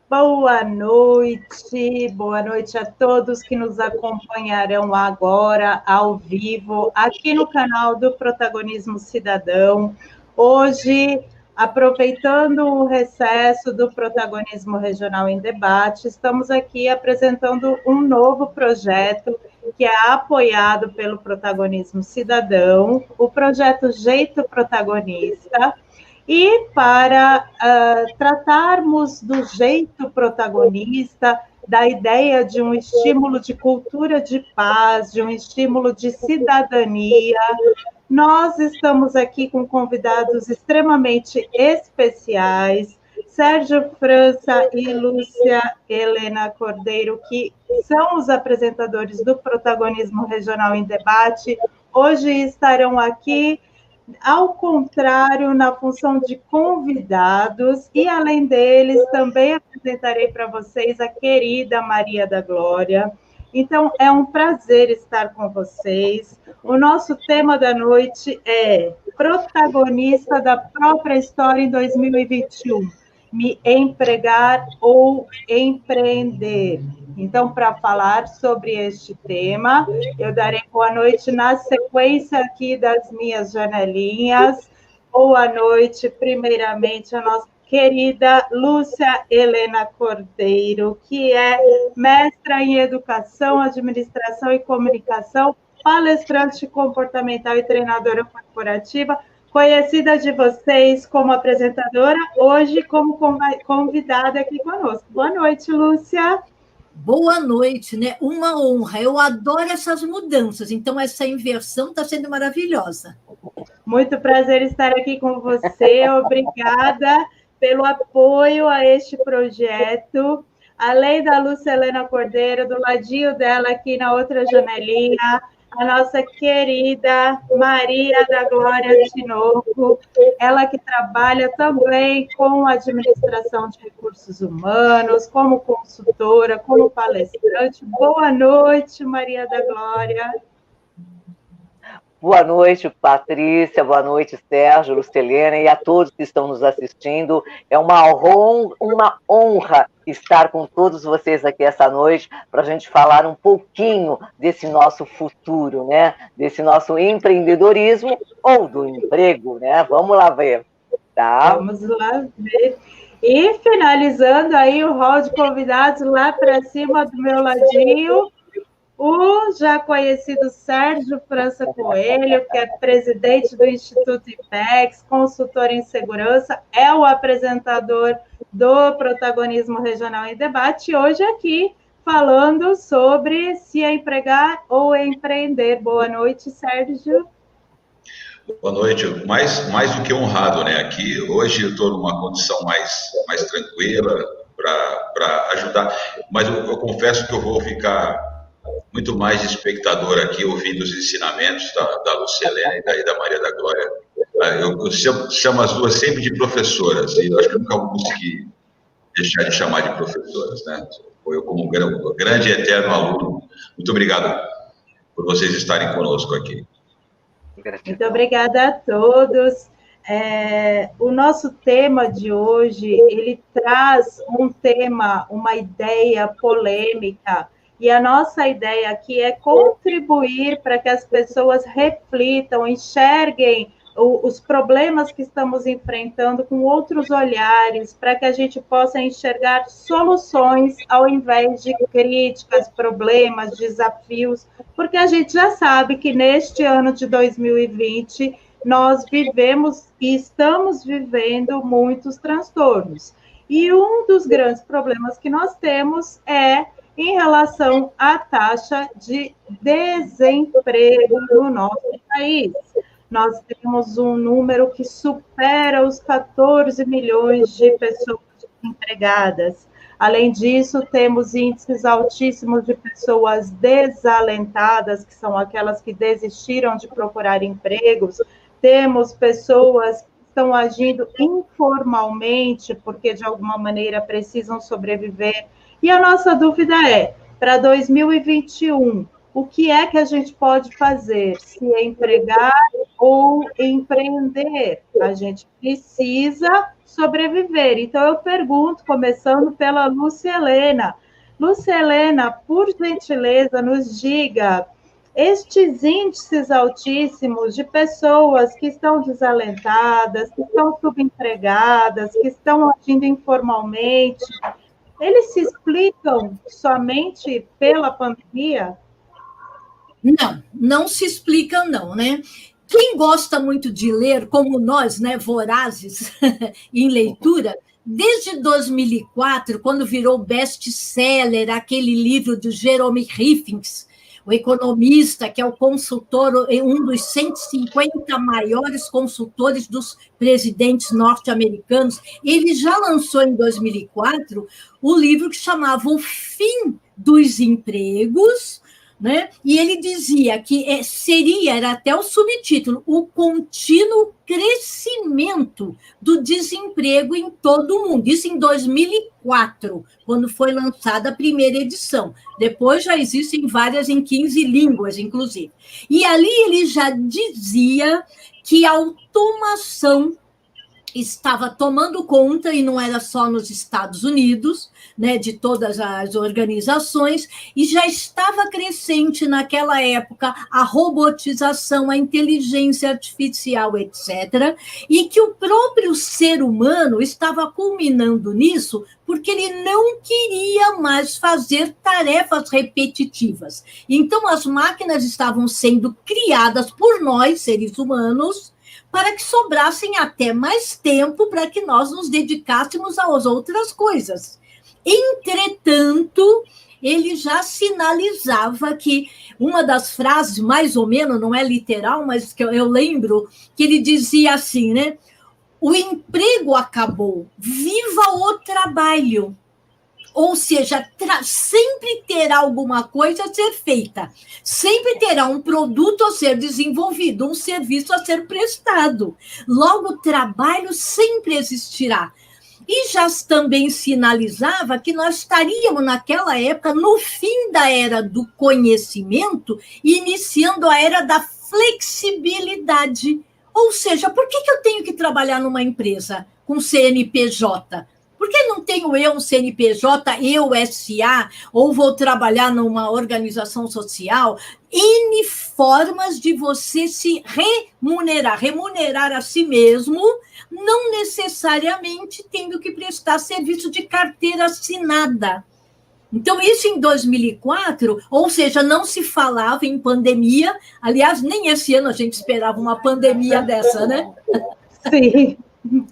Boa noite a todos que nos acompanharão agora, ao vivo, aqui no canal do Protagonismo Cidadão. Hoje, aproveitando o recesso do Protagonismo Regional em Debate, estamos aqui apresentando um novo projeto que é apoiado pelo Protagonismo Cidadão, o projeto Jeito Protagonista. E para tratarmos do jeito protagonista, da ideia de um estímulo de cultura de paz, de um estímulo de cidadania, nós estamos aqui com convidados extremamente especiais, Sérgio França e Lúcia Helena Cordeiro, que são os apresentadores do Protagonismo Regional em Debate. Hoje estarão aqui, ao contrário, na função de convidados, e além deles, também apresentarei para vocês a querida Maria da Glória. Então, é um prazer estar com vocês. O nosso tema da noite é protagonista da própria história em 2021, me empregar ou empreender. Então, para falar sobre este tema, eu darei boa noite na sequência aqui das minhas janelinhas. Boa noite, primeiramente, a nossa querida Lúcia Helena Cordeiro, que é mestra em Educação, Administração e Comunicação, palestrante comportamental e treinadora corporativa, conhecida de vocês como apresentadora, hoje como convidada aqui conosco. Boa noite, Lúcia. Boa noite, né? Uma honra. Eu adoro essas mudanças, então essa inversão está sendo maravilhosa. Muito prazer estar aqui com você. Obrigada pelo apoio a este projeto. Além da Lúcia Helena Cordeiro, do ladinho dela aqui na outra janelinha, a nossa querida Maria da Glória Tinoco, ela que trabalha também com administração de recursos humanos, como consultora, como palestrante. Boa noite, Maria da Glória. Boa noite, Patrícia, boa noite, Sérgio, Lucilena e a todos que estão nos assistindo. É uma honra estar com todos vocês aqui essa noite para a gente falar um pouquinho desse nosso futuro, né? Desse nosso empreendedorismo ou do emprego, né? Vamos lá ver, tá? Vamos lá ver. E finalizando aí o hall de convidados lá para cima do meu ladinho, o já conhecido Sérgio França Coelho, que é presidente do Instituto IPEX, consultor em segurança, é o apresentador do Protagonismo Regional em Debate, hoje aqui falando sobre se empregar ou empreender. Boa noite, Sérgio. Boa noite, mais do que honrado, né? Aqui hoje eu estou numa condição mais tranquila para ajudar, mas eu confesso que eu vou ficar muito mais de espectador aqui, ouvindo os ensinamentos da Lucilena e da Maria da Glória. Eu chamo as duas sempre de professoras, e eu acho que eu nunca vou conseguir deixar de chamar de professoras, né? Eu, como um grande e eterno aluno, muito obrigado por vocês estarem conosco aqui. Muito obrigada a todos. O nosso tema de hoje, ele traz um tema, uma ideia polêmica, e a nossa ideia aqui é contribuir para que as pessoas reflitam, enxerguem os problemas que estamos enfrentando com outros olhares, para que a gente possa enxergar soluções ao invés de críticas, problemas, desafios, porque a gente já sabe que neste ano de 2020 nós vivemos e estamos vivendo muitos transtornos. E um dos grandes problemas que nós temos é em relação à taxa de desemprego no nosso país. Nós temos um número que supera os 14 milhões de pessoas desempregadas. Além disso, temos índices altíssimos de pessoas desalentadas, que são aquelas que desistiram de procurar empregos. Temos pessoas que estão agindo informalmente, porque de alguma maneira precisam sobreviver. E a nossa dúvida é, para 2021, o que é que a gente pode fazer? Se empregar ou empreender. A gente precisa sobreviver. Então, eu pergunto, começando pela Lúcia Helena. Lúcia Helena, por gentileza, nos diga, estes índices altíssimos de pessoas que estão desalentadas, que estão subempregadas, que estão agindo informalmente, eles se explicam somente pela pandemia? Não, não se explicam, não, né? Quem gosta muito de ler, como nós, né, vorazes em leitura, desde 2004, quando virou best-seller aquele livro do Jerome Riffins, o economista, que é o consultor, um dos 150 maiores consultores dos presidentes norte-americanos, ele já lançou em 2004 o livro que chamava O Fim dos Empregos, né? E ele dizia que era até o subtítulo, o contínuo crescimento do desemprego em todo o mundo. Isso em 2004, quando foi lançada a primeira edição. Depois já existem várias em 15 línguas, inclusive. E ali ele já dizia que a automação estava tomando conta, e não era só nos Estados Unidos, né, de todas as organizações, e já estava crescente naquela época a robotização, a inteligência artificial, etc., e que o próprio ser humano estava culminando nisso porque ele não queria mais fazer tarefas repetitivas. Então, as máquinas estavam sendo criadas por nós, seres humanos, para que sobrassem até mais tempo para que nós nos dedicássemos às outras coisas. Entretanto, ele já sinalizava que uma das frases, mais ou menos, não é literal, mas que eu lembro, que ele dizia assim, né? O emprego acabou, viva o trabalho. Ou seja, sempre terá alguma coisa a ser feita, sempre terá um produto a ser desenvolvido, um serviço a ser prestado. Logo, o trabalho sempre existirá. E já também sinalizava que nós estaríamos, naquela época, no fim da era do conhecimento, iniciando a era da flexibilidade. Ou seja, por que eu tenho que trabalhar numa empresa com CNPJ? Por que não tenho eu um CNPJ, eu SA, ou vou trabalhar numa organização social? N formas de você se remunerar a si mesmo, não necessariamente tendo que prestar serviço de carteira assinada. Então, isso em 2004, ou seja, não se falava em pandemia. Aliás, nem esse ano a gente esperava uma pandemia dessa, né? Sim.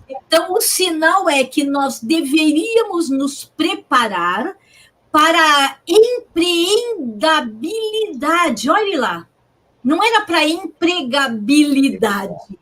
Então, o sinal é que nós deveríamos nos preparar para a empreendabilidade. Olhe lá, não era para empregabilidade,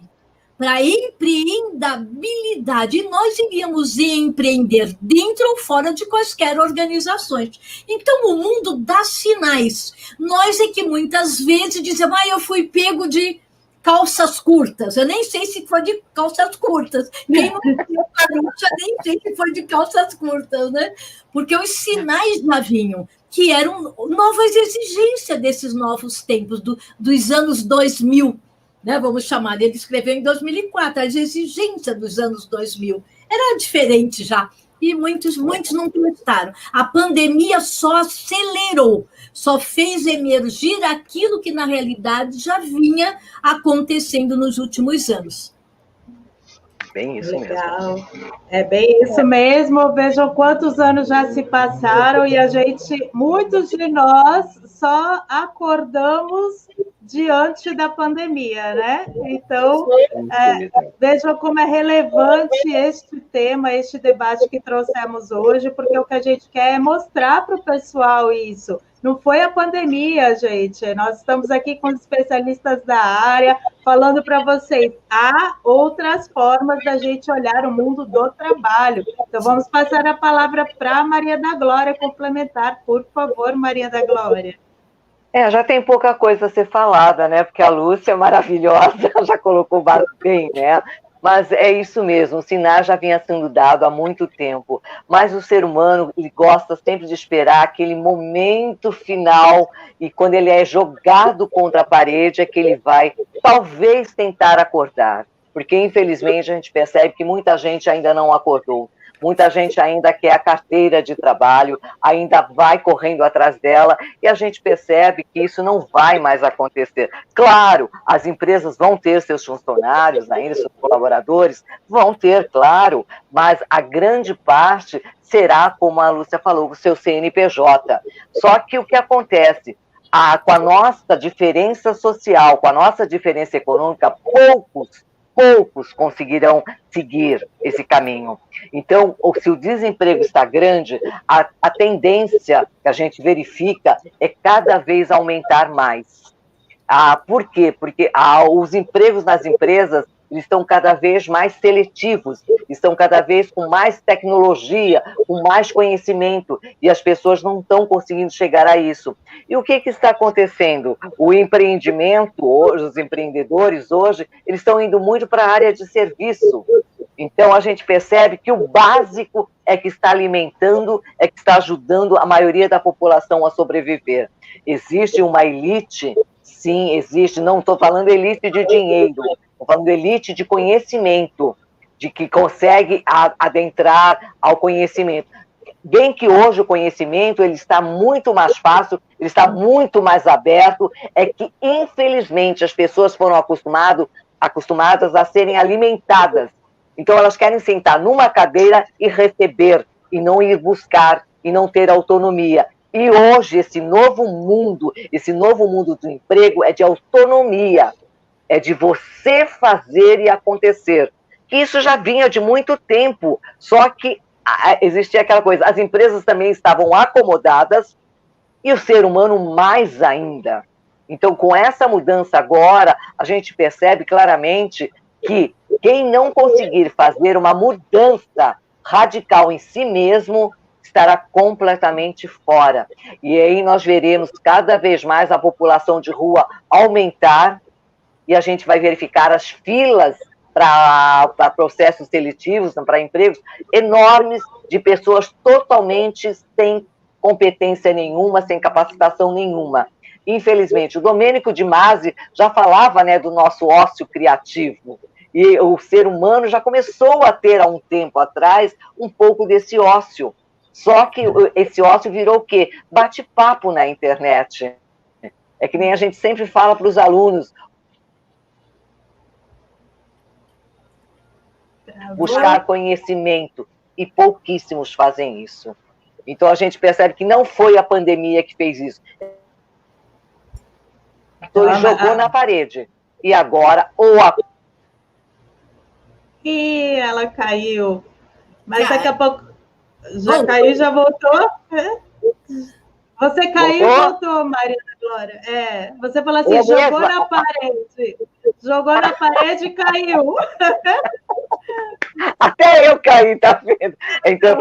para empreendabilidade. E nós iríamos empreender dentro ou fora de quaisquer organizações. Então, o mundo dá sinais. Nós é que muitas vezes dizemos, eu fui pego de calças curtas. Eu nem sei se foi de calças curtas. Quem não viu Carucha, nem sei se foi de calças curtas, né? Porque os sinais já vinham, que eram novas exigências desses novos tempos, dos anos 2000, né? Vamos chamar. Ele escreveu em 2004, as exigências dos anos 2000. Era diferente já. E muitos não gostaram. A pandemia só acelerou, só fez emergir aquilo que, na realidade, já vinha acontecendo nos últimos anos. Bem isso Legal. mesmo. É bem isso mesmo. Vejam quantos anos já se passaram e muitos de nós só acordamos diante da pandemia, né? Então, vejam como é relevante este tema, este debate que trouxemos hoje, porque o que a gente quer é mostrar para o pessoal isso. Não foi a pandemia, gente. Nós estamos aqui com os especialistas da área, falando para vocês, há outras formas da gente olhar o mundo do trabalho. Então, vamos passar a palavra para a Maria da Glória complementar. Por favor, Maria da Glória. Já tem pouca coisa a ser falada, né? Porque a Lúcia é maravilhosa, já colocou bem, né? Mas é isso mesmo, o sinal já vinha sendo dado há muito tempo, mas o ser humano ele gosta sempre de esperar aquele momento final, e quando ele é jogado contra a parede é que ele vai, talvez, tentar acordar, porque infelizmente a gente percebe que muita gente ainda não acordou. Muita gente ainda quer a carteira de trabalho, ainda vai correndo atrás dela, e a gente percebe que isso não vai mais acontecer. Claro, as empresas vão ter seus funcionários, ainda seus colaboradores, vão ter, claro, mas a grande parte será, como a Lúcia falou, o seu CNPJ. Só que o que acontece? Com a nossa diferença social, com a nossa diferença econômica, poucos conseguirão seguir esse caminho. Então, se o desemprego está grande, a tendência que a gente verifica é cada vez aumentar mais. Por quê? Porque os empregos nas empresas eles estão cada vez mais seletivos, estão cada vez com mais tecnologia, com mais conhecimento, e as pessoas não estão conseguindo chegar a isso. E o que está acontecendo? O empreendimento hoje, os empreendedores hoje, eles estão indo muito para a área de serviço. Então, a gente percebe que o básico é que está alimentando, é que está ajudando a maioria da população a sobreviver. Existe uma elite, sim, existe, não estou falando elite de dinheiro, estou falando elite de conhecimento, de que consegue adentrar ao conhecimento. Bem que hoje o conhecimento ele está muito mais fácil, ele está muito mais aberto, é que, infelizmente, as pessoas foram acostumadas a serem alimentadas. Então, elas querem sentar numa cadeira e receber, e não ir buscar, e não ter autonomia. E hoje, esse novo mundo do emprego é de autonomia, é de você fazer e acontecer. Que isso já vinha de muito tempo, só que existia aquela coisa, as empresas também estavam acomodadas, e o ser humano mais ainda. Então, com essa mudança agora, a gente percebe claramente que quem não conseguir fazer uma mudança radical em si mesmo, estará completamente fora. E aí nós veremos cada vez mais a população de rua aumentar, e a gente vai verificar as filas para processos seletivos, para empregos enormes, de pessoas totalmente sem competência nenhuma, sem capacitação nenhuma. Infelizmente, o Domênico de Masi já falava, né, do nosso ócio criativo, e o ser humano já começou a ter, há um tempo atrás, um pouco desse ócio. Só que esse ócio virou o quê? Bate-papo na internet. É que nem a gente sempre fala para os alunos, buscar conhecimento, e pouquíssimos fazem isso. Então a gente percebe que não foi a pandemia que fez isso. Então ele jogou na parede. E agora, E ela caiu. Mas daqui a pouco já caiu, já voltou? Você caiu e voltou, Maria da Glória. Você falou assim, jogou na parede. Jogou na parede e caiu. Até eu caí, tá vendo? Então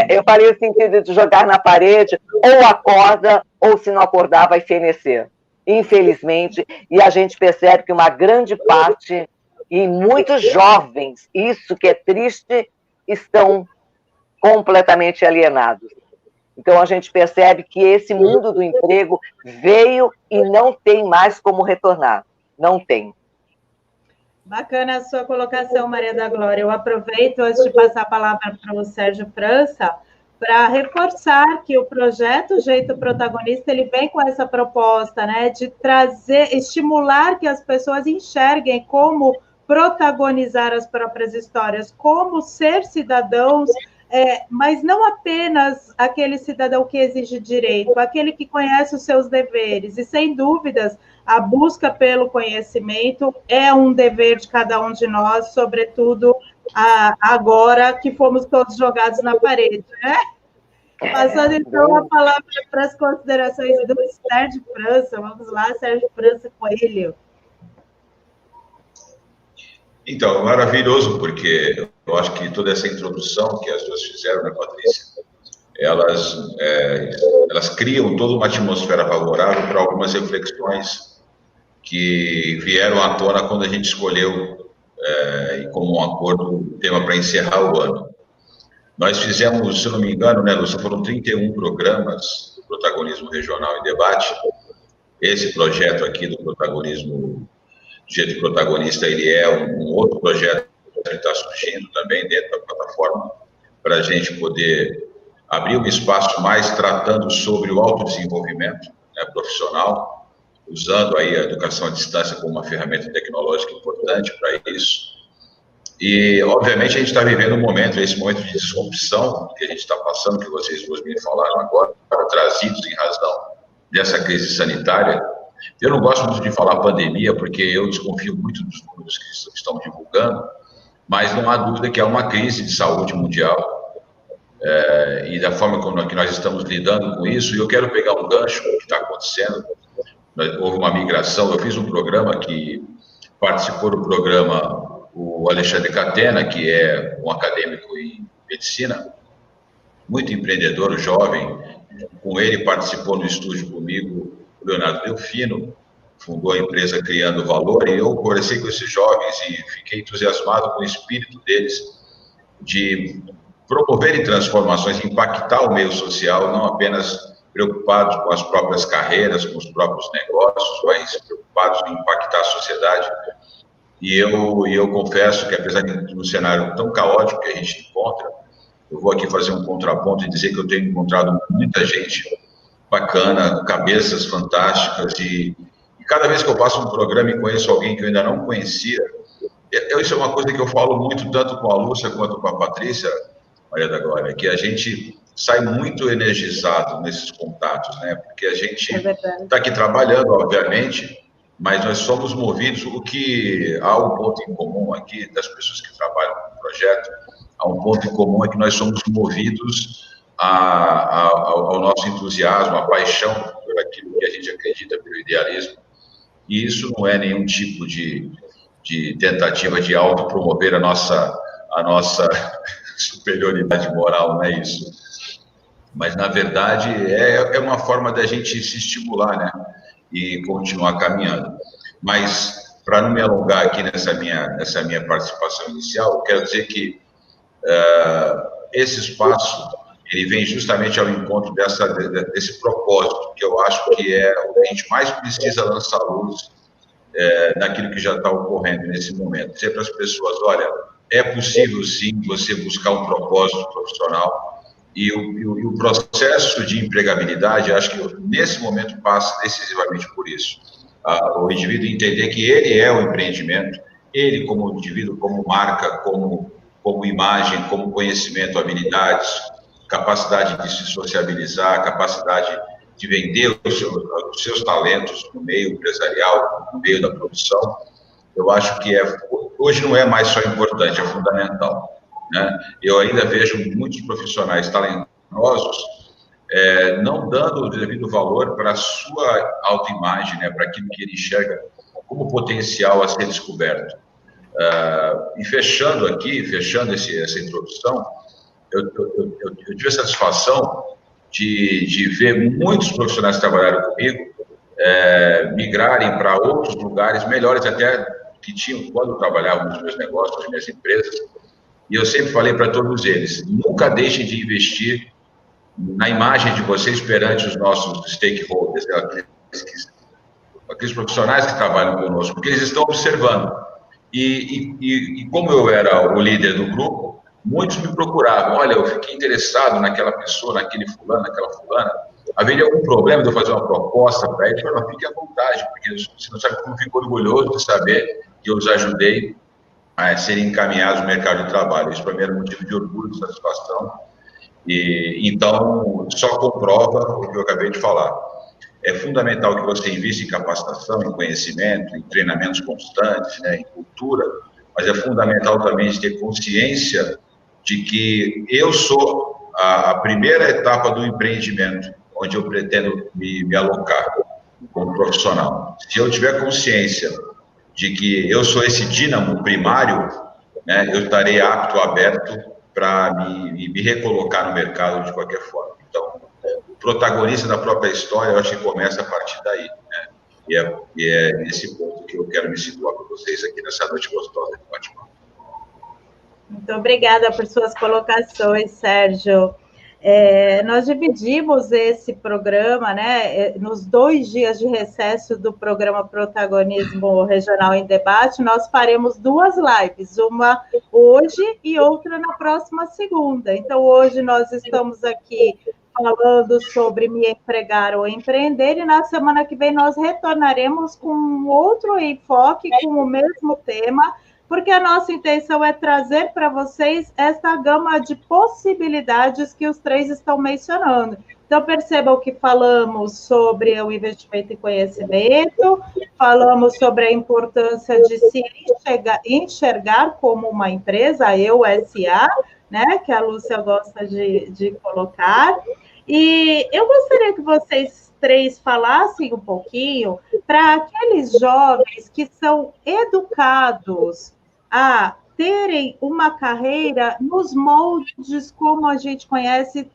eu falei o sentido de jogar na parede, ou acorda, ou se não acordar, vai fenecer. Infelizmente, e a gente percebe que uma grande parte, e muitos jovens, isso que é triste, estão completamente alienados. Então a gente percebe que esse mundo do emprego veio e não tem mais como retornar. Não tem. Bacana a sua colocação, Maria da Glória. Eu aproveito, antes de passar a palavra para o Sérgio França, para reforçar que o projeto Jeito Protagonista ele vem com essa proposta, né, de trazer, estimular que as pessoas enxerguem como protagonizar as próprias histórias, como ser cidadãos, mas não apenas aquele cidadão que exige direito, aquele que conhece os seus deveres, e sem dúvidas, a busca pelo conhecimento é um dever de cada um de nós, sobretudo agora que fomos todos jogados na parede, né? Passando então a palavra para as considerações do Sérgio França. Vamos lá, Sérgio França Coelho. Então, maravilhoso, porque eu acho que toda essa introdução que as duas fizeram, né, Patrícia, elas criam toda uma atmosfera favorável para algumas reflexões que vieram à tona quando a gente escolheu e como um acordo, um tema para encerrar o ano. Nós fizemos, se eu não me engano, né, Lúcia, foram 31 programas do Protagonismo Regional em Debate. Esse projeto aqui do Protagonismo, Jeito Protagonista, ele é um outro projeto que está surgindo também dentro da plataforma, para a gente poder abrir um espaço mais tratando sobre o autodesenvolvimento, né, profissional, usando aí a educação à distância como uma ferramenta tecnológica importante para isso. E, obviamente, a gente está vivendo um momento, esse momento de disrupção que a gente está passando, que vocês duas me falaram agora, trazidos em razão dessa crise sanitária. Eu não gosto muito de falar pandemia, porque eu desconfio muito dos números que estão divulgando, mas não há dúvida que há uma crise de saúde mundial, e da forma como que nós estamos lidando com isso. E eu quero pegar um gancho que está acontecendo. Houve uma migração, eu fiz um programa que participou do programa o Alexandre Catena, que é um acadêmico em medicina, muito empreendedor, jovem. Com ele participou no estúdio comigo o Leonardo Delfino, fundou a empresa Criando Valor, e eu conversei com esses jovens e fiquei entusiasmado com o espírito deles de promoverem transformações, impactar o meio social, não apenas preocupados com as próprias carreiras, com os próprios negócios, mas preocupados em impactar a sociedade. E eu confesso que, apesar de no cenário tão caótico que a gente encontra, eu vou aqui fazer um contraponto e dizer que eu tenho encontrado muita gente bacana, cabeças fantásticas, e cada vez que eu passo um programa e conheço alguém que eu ainda não conhecia, isso é uma coisa que eu falo muito, tanto com a Lúcia quanto com a Patrícia, Maria da Glória, que a gente sai muito energizado nesses contatos, né? Porque a gente está aqui trabalhando, obviamente, mas nós somos movidos, o que há um ponto em comum aqui, das pessoas que trabalham no projeto, há um ponto em comum é que nós somos movidos ao nosso entusiasmo, à paixão por aquilo que a gente acredita, pelo idealismo, e isso não é nenhum tipo de tentativa de autopromover a nossa superioridade moral, não é isso. Mas, na verdade, é uma forma da gente se estimular, né? E continuar caminhando. Mas, para não me alongar aqui nessa minha participação inicial, eu quero dizer que esse espaço, ele vem justamente ao encontro desse propósito, que eu acho que é o que a gente mais precisa lançar luz naquilo que já está ocorrendo nesse momento. Dizer para as pessoas, olha, é possível sim você buscar um propósito profissional, e o processo de empregabilidade, acho que nesse momento passa decisivamente por isso. O indivíduo entender que ele é o empreendimento, ele como indivíduo, como marca, como imagem, como conhecimento, habilidades, capacidade de se sociabilizar, capacidade de vender os seus talentos no meio empresarial, no meio da produção. Eu acho que hoje não é mais só importante, é fundamental. Né? Eu ainda vejo muitos profissionais talentosos não dando o devido valor para a sua autoimagem, né? Para aquilo que ele enxerga como potencial a ser descoberto. E fechando essa introdução, eu tive a satisfação de ver muitos profissionais que trabalharam comigo migrarem para outros lugares melhores até que tinham quando trabalhavam nos meus negócios, nas minhas empresas. E eu sempre falei para todos eles, nunca deixem de investir na imagem de vocês perante os nossos stakeholders, aqueles profissionais que trabalham conosco, porque eles estão observando. E como eu era o líder do grupo, muitos me procuravam, olha, eu fiquei interessado naquela pessoa, naquele fulano, naquela fulana, haveria algum problema de eu fazer uma proposta para ele? Eu falei, não, fique à vontade, porque você não sabe como eu fico orgulhoso de saber que eu os ajudei a serem encaminhados no mercado de trabalho. Isso para mim era um motivo de orgulho, de satisfação. E então, só comprova o que eu acabei de falar. É fundamental que você invista em capacitação, em conhecimento, em treinamentos constantes, né, em cultura, mas é fundamental também ter consciência de que eu sou a primeira etapa do empreendimento, onde eu pretendo me alocar como profissional. Se eu tiver consciência de que eu sou esse dínamo primário, né, eu estarei apto, aberto para me recolocar no mercado de qualquer forma. Então, o protagonista da própria história, eu acho que começa a partir daí, né? E é nesse ponto que eu quero me situar com vocês aqui nessa noite gostosa de bate-papo. Muito obrigada por suas colocações, Sérgio. Nós dividimos esse programa, né, nos 2 dias de recesso do programa Protagonismo Regional em Debate, nós faremos 2 lives, uma hoje e outra na próxima segunda. Então, hoje nós estamos aqui falando sobre me empregar ou empreender, e na semana que vem nós retornaremos com outro enfoque, com o mesmo tema, porque a nossa intenção é trazer para vocês essa gama de possibilidades que os 3 estão mencionando. Então, percebam que falamos sobre o investimento em conhecimento, falamos sobre a importância de se enxergar como uma empresa, eu SA, né, que a Lúcia gosta de colocar. E eu gostaria que vocês 3 falassem um pouquinho para aqueles jovens que são educados a terem uma carreira nos moldes, como a gente conhece,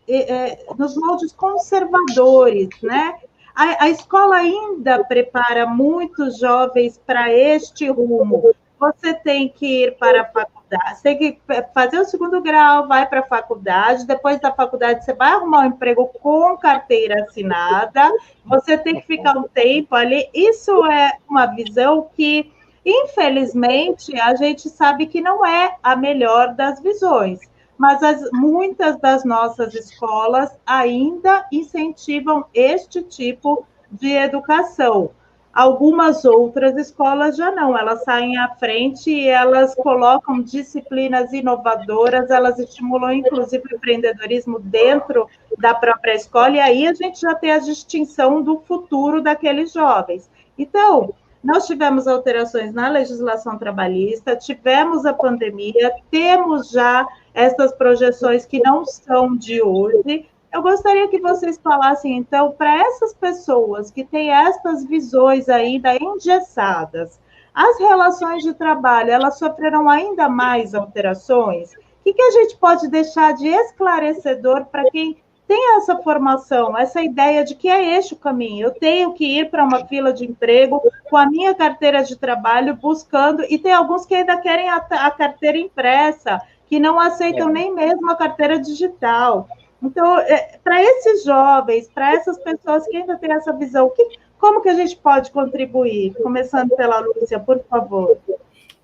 nos moldes conservadores, né? A escola ainda prepara muitos jovens para este rumo. Você tem que ir para a faculdade, você tem que fazer o 2º grau, vai para a faculdade, depois da faculdade você vai arrumar um emprego com carteira assinada, você tem que ficar um tempo ali. Isso é uma visão que, infelizmente, a gente sabe que não é a melhor das visões, mas muitas das nossas escolas ainda incentivam este tipo de educação. Algumas outras escolas já não, elas saem à frente e elas colocam disciplinas inovadoras, elas estimulam, inclusive, o empreendedorismo dentro da própria escola, e aí a gente já tem a distinção do futuro daqueles jovens. Então, nós tivemos alterações na legislação trabalhista, tivemos a pandemia, temos já essas projeções que não são de hoje. Eu gostaria que vocês falassem, então, para essas pessoas que têm essas visões ainda engessadas, as relações de trabalho, elas sofrerão ainda mais alterações? O que a gente pode deixar de esclarecedor para quem tem essa formação, essa ideia de que é este o caminho? Eu tenho que ir para uma fila de emprego com a minha carteira de trabalho, buscando, e tem alguns que ainda querem a carteira impressa, que não aceitam nem mesmo a carteira digital. Então, para esses jovens, para essas pessoas que ainda têm essa visão, como que a gente pode contribuir? Começando pela Lúcia, por favor.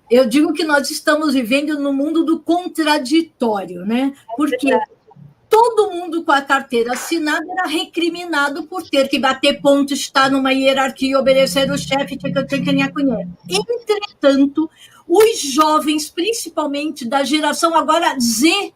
Eu digo que nós estamos vivendo no mundo do contraditório, né? Porque todo mundo com a carteira assinada era recriminado por ter que bater ponto, estar numa hierarquia, obedecer o chefe, Entretanto, os jovens, principalmente da geração agora Z,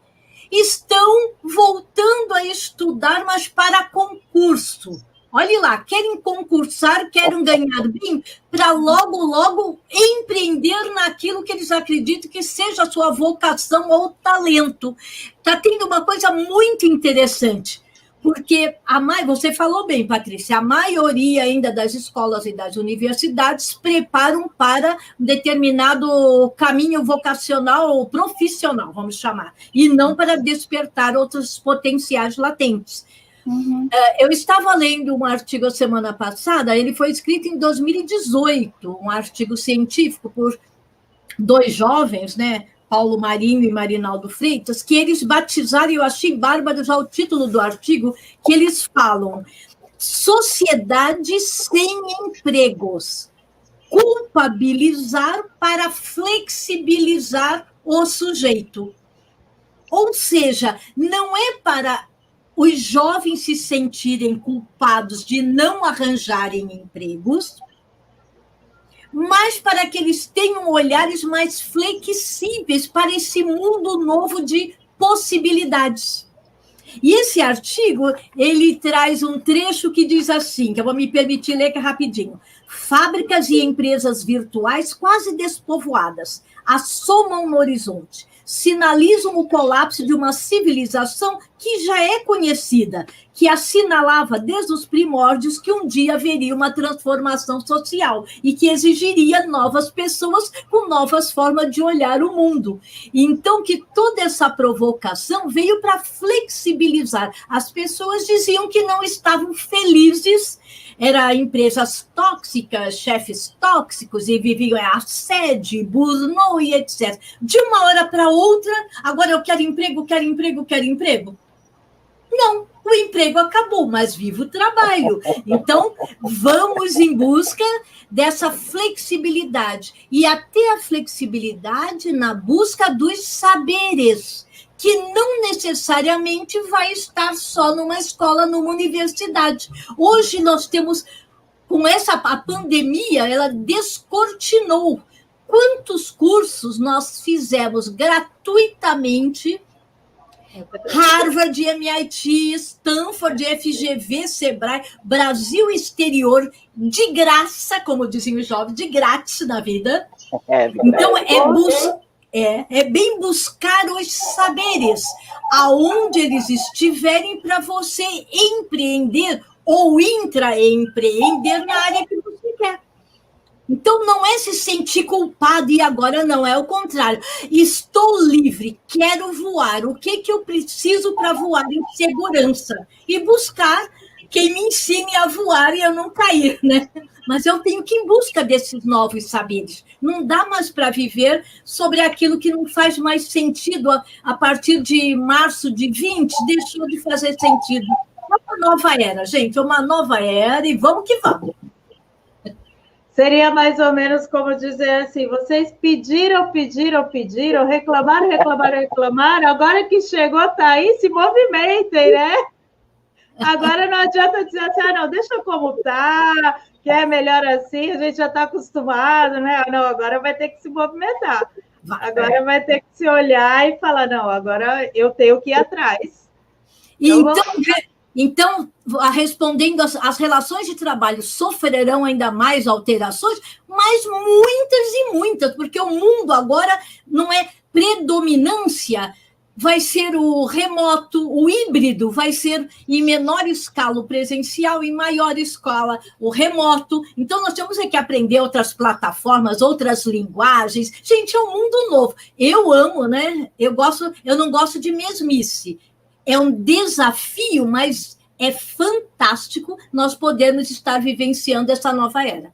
estão voltando a estudar, mas para concurso. Olhe lá, querem concursar, querem ganhar bem, para logo empreender naquilo que eles acreditam que seja a sua vocação ou talento. Está tendo uma coisa muito interessante, porque você falou bem, Patrícia, a maioria ainda das escolas e das universidades preparam para um determinado caminho vocacional ou profissional, vamos chamar, e não para despertar outros potenciais latentes. Uhum. Eu estava lendo um artigo a semana passada, ele foi escrito em 2018, um artigo científico por 2 jovens, né, Paulo Marinho e Marinaldo Freitas, que eles batizaram, e eu achei bárbaro já o título do artigo, que eles falam: sociedade sem empregos, culpabilizar para flexibilizar o sujeito. Ou seja, não é para os jovens se sentirem culpados de não arranjarem empregos, mas para que eles tenham olhares mais flexíveis para esse mundo novo de possibilidades. E esse artigo, ele traz um trecho que diz assim, que eu vou me permitir ler rapidinho. Fábricas e empresas virtuais quase despovoadas assomam no horizonte, sinalizam o colapso de uma civilização que já é conhecida, que assinalava desde os primórdios que um dia haveria uma transformação social e que exigiria novas pessoas com novas formas de olhar o mundo. Então, que toda essa provocação veio para flexibilizar. As pessoas diziam que não estavam felizes Eram empresas tóxicas, chefes tóxicos, e viviam assédio, burnout e etc. De uma hora para outra, agora eu quero emprego, quero emprego, quero emprego. Não, o emprego acabou, mas viva o trabalho. Então, vamos em busca dessa flexibilidade. E até a flexibilidade na busca dos saberes, que não necessariamente vai estar só numa escola, numa universidade. Hoje nós temos, a pandemia, ela descortinou quantos cursos nós fizemos gratuitamente. Harvard, MIT, Stanford, FGV, Sebrae, Brasil exterior, de graça, como dizem os jovens, de grátis na vida. Então, é bem buscar os saberes, aonde eles estiverem, para você empreender ou intraempreender na área que você quer. Então, não é se sentir culpado e agora não, é o contrário. Estou livre, quero voar. O que eu preciso para voar em segurança? E buscar quem me ensine a voar e eu não cair, né? Mas eu tenho que ir em busca desses novos saberes. Não dá mais para viver sobre aquilo que não faz mais sentido. A partir de março de 20, deixou de fazer sentido. Uma nova era, gente, uma nova era e vamos que vamos. Seria mais ou menos como dizer assim, vocês pediram, reclamaram, agora que chegou, tá aí, se movimentem, né? Agora não adianta dizer assim, não, deixa como tá, que é melhor assim, a gente já está acostumado, né? Não, agora vai ter que se movimentar. Agora vai ter que se olhar e falar, não, agora eu tenho que ir atrás. Então, respondendo, as relações de trabalho sofrerão ainda mais alterações, mas muitas e muitas, porque o mundo agora não é predominância, vai ser o remoto, o híbrido, vai ser em menor escala o presencial, em maior escala o remoto. Então, nós temos que aprender outras plataformas, outras linguagens. Gente, é um mundo novo. Eu amo, né? Eu não gosto de mesmice. É um desafio, mas é fantástico nós podermos estar vivenciando essa nova era.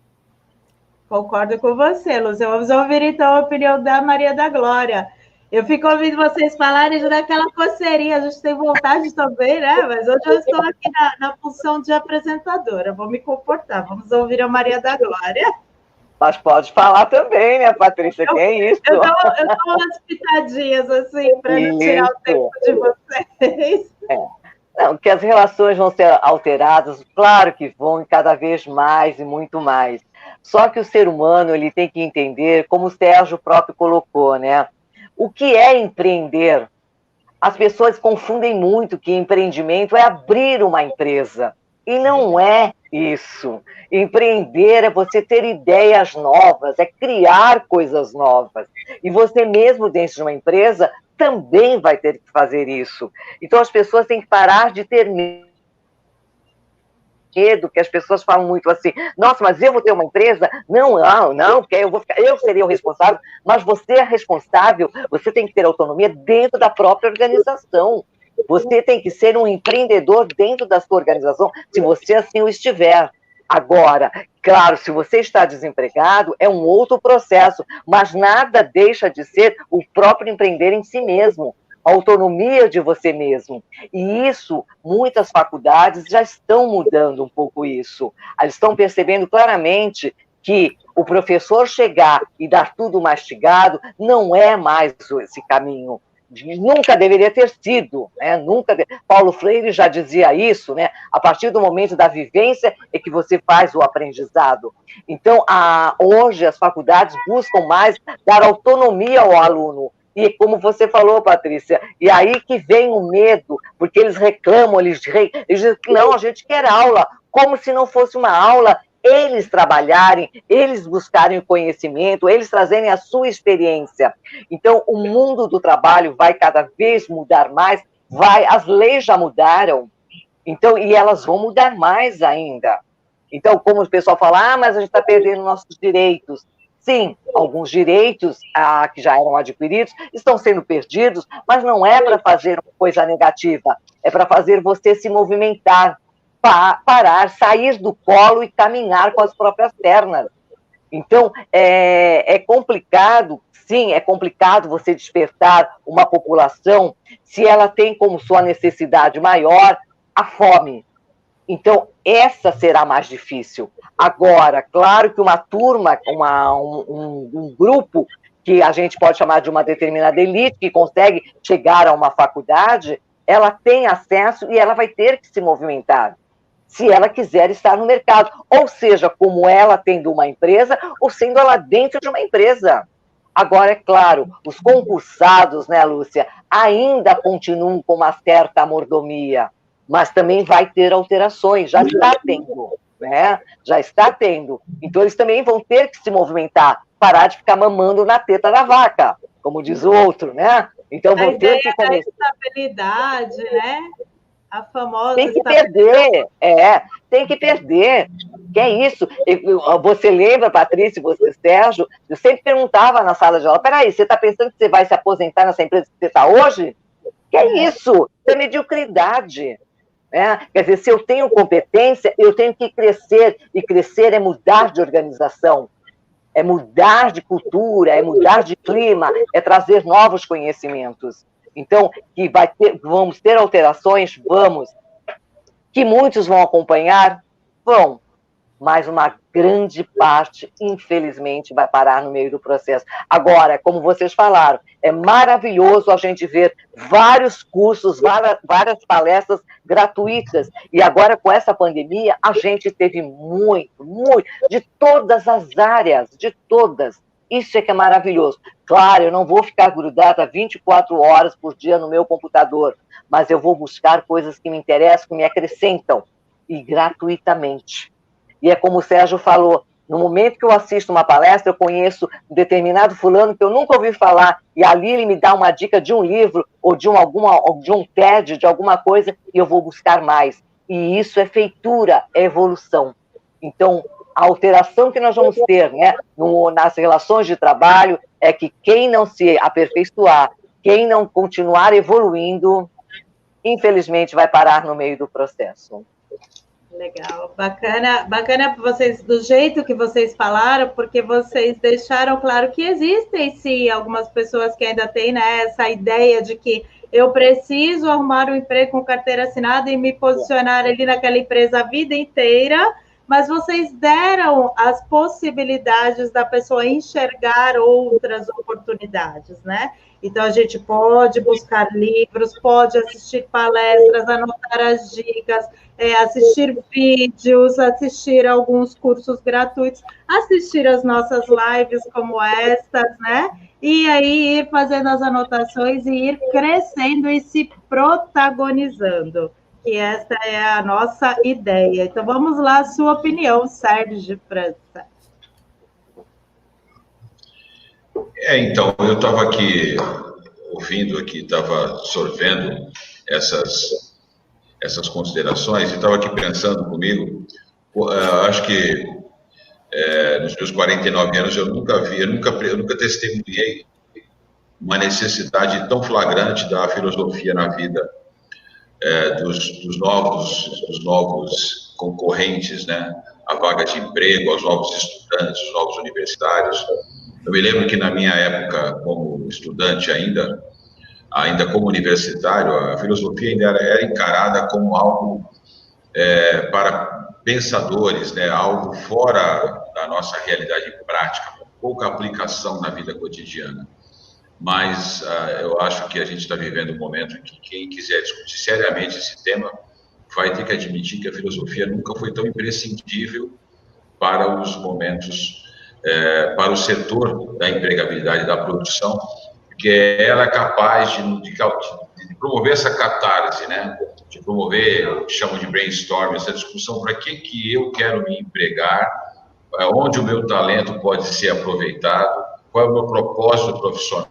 Concordo com você, Lúcia. Vamos ouvir, então, a opinião da Maria da Glória. Eu fico ouvindo vocês falarem já daquela coceirinha, a gente tem vontade também, né? Mas hoje eu estou aqui na função de apresentadora, vou me comportar. Vamos ouvir a Maria da Glória. Mas pode falar também, né, Patrícia? Que é isso? Eu dou umas pitadinhas, assim, para não tirar o tempo de vocês. Não, que as relações vão ser alteradas, claro que vão, cada vez mais e muito mais. Só que o ser humano, ele tem que entender, como o Sérgio próprio colocou, né? O que é empreender? As pessoas confundem muito que empreendimento é abrir uma empresa. E não é isso. Empreender é você ter ideias novas, é criar coisas novas. E você mesmo, dentro de uma empresa, também vai ter que fazer isso. Então, as pessoas têm que parar de ter medo, que as pessoas falam muito assim, nossa, mas eu vou ter uma empresa? Não, porque eu seria o responsável. Mas você é responsável, você tem que ter autonomia dentro da própria organização. Você tem que ser um empreendedor dentro da sua organização, se você assim o estiver. Agora, claro, se você está desempregado, é um outro processo, mas nada deixa de ser o próprio empreender em si mesmo, a autonomia de você mesmo. E isso, muitas faculdades já estão mudando um pouco isso. Eles estão percebendo claramente que o professor chegar e dar tudo mastigado não é mais esse caminho. Nunca deveria ter sido, né? Paulo Freire já dizia isso, né? A partir do momento da vivência é que você faz o aprendizado. Então, hoje as faculdades buscam mais dar autonomia ao aluno. E como você falou, Patrícia, e aí que vem o medo, porque eles reclamam, eles dizem, não, a gente quer aula, como se não fosse uma aula, eles trabalharem, eles buscarem o conhecimento, eles trazerem a sua experiência. Então, o mundo do trabalho vai cada vez mudar mais, as leis já mudaram, então, e elas vão mudar mais ainda. Então, como o pessoal fala, mas a gente está perdendo nossos direitos. Sim, alguns direitos que já eram adquiridos estão sendo perdidos, mas não é para fazer uma coisa negativa, é para fazer você se movimentar. parar, sair do colo e caminhar com as próprias pernas. Então, é complicado, sim, é complicado você despertar uma população se ela tem como sua necessidade maior a fome. Então, essa será mais difícil. Agora, claro que uma turma, um grupo que a gente pode chamar de uma determinada elite, que consegue chegar a uma faculdade, ela tem acesso e ela vai ter que se movimentar, se ela quiser estar no mercado. Ou seja, como ela tendo uma empresa, ou sendo ela dentro de uma empresa. Agora, é claro, os concursados, né, Lúcia, ainda continuam com uma certa mordomia, mas também vai ter alterações, já está tendo, né? Já está tendo. Então, eles também vão ter que se movimentar, parar de ficar mamando na teta da vaca, como diz o outro, né? Então, vão ter que começar. A estabilidade, né? A famosa... Tem que perder, tem que perder. Que é isso? Você lembra, Patrícia, você, Sérgio, eu sempre perguntava na sala de aula, peraí, você está pensando que você vai se aposentar nessa empresa que você está hoje? Que é isso? Isso é mediocridade. Quer dizer, se eu tenho competência, eu tenho que crescer, e crescer é mudar de organização, é mudar de cultura, é mudar de clima, é trazer novos conhecimentos. Então, vamos ter alterações? Vamos. Que muitos vão acompanhar? Vão. Mas uma grande parte, infelizmente, vai parar no meio do processo. Agora, como vocês falaram, é maravilhoso a gente ver vários cursos, várias palestras gratuitas. E agora, com essa pandemia, a gente teve muito, de todas as áreas, de todas. Isso é que é maravilhoso. Claro, eu não vou ficar grudada 24 horas por dia no meu computador, mas eu vou buscar coisas que me interessam, que me acrescentam, e gratuitamente. E é como o Sérgio falou, no momento que eu assisto uma palestra, eu conheço um determinado fulano que eu nunca ouvi falar, e ali ele me dá uma dica de um livro, ou de um TED, de alguma coisa, e eu vou buscar mais. E isso é feitura, é evolução. Então, a alteração que nós vamos ter, né, nas relações de trabalho é que quem não se aperfeiçoar, quem não continuar evoluindo, infelizmente vai parar no meio do processo. Legal, bacana vocês, do jeito que vocês falaram, porque vocês deixaram claro que existem, sim, algumas pessoas que ainda têm, né, essa ideia de que eu preciso arrumar um emprego com carteira assinada e me posicionar ali naquela empresa a vida inteira, mas vocês deram as possibilidades da pessoa enxergar outras oportunidades, né? Então, a gente pode buscar livros, pode assistir palestras, anotar as dicas, assistir vídeos, assistir alguns cursos gratuitos, assistir as nossas lives como estas, né? E aí ir fazendo as anotações e ir crescendo e se protagonizando, que essa é a nossa ideia. Então, vamos lá, a sua opinião, Sérgio de França. Então, eu estava aqui ouvindo, estava absorvendo essas considerações e estava aqui pensando comigo, acho que nos meus 49 anos eu nunca testemunhei uma necessidade tão flagrante da filosofia na vida dos novos concorrentes, né, a vaga de emprego, aos novos estudantes, aos novos universitários. Eu me lembro que na minha época, como estudante ainda como universitário, a filosofia ainda era encarada como algo para pensadores, né, algo fora da nossa realidade prática, pouca aplicação na vida cotidiana. Mas eu acho que a gente está vivendo um momento em que quem quiser discutir seriamente esse tema vai ter que admitir que a filosofia nunca foi tão imprescindível para os momentos, para o setor da empregabilidade e da produção, porque ela é capaz de promover essa catarse, né? De promover o que chamam de brainstorming, essa discussão, para que eu quero me empregar, onde o meu talento pode ser aproveitado, qual é o meu propósito profissional.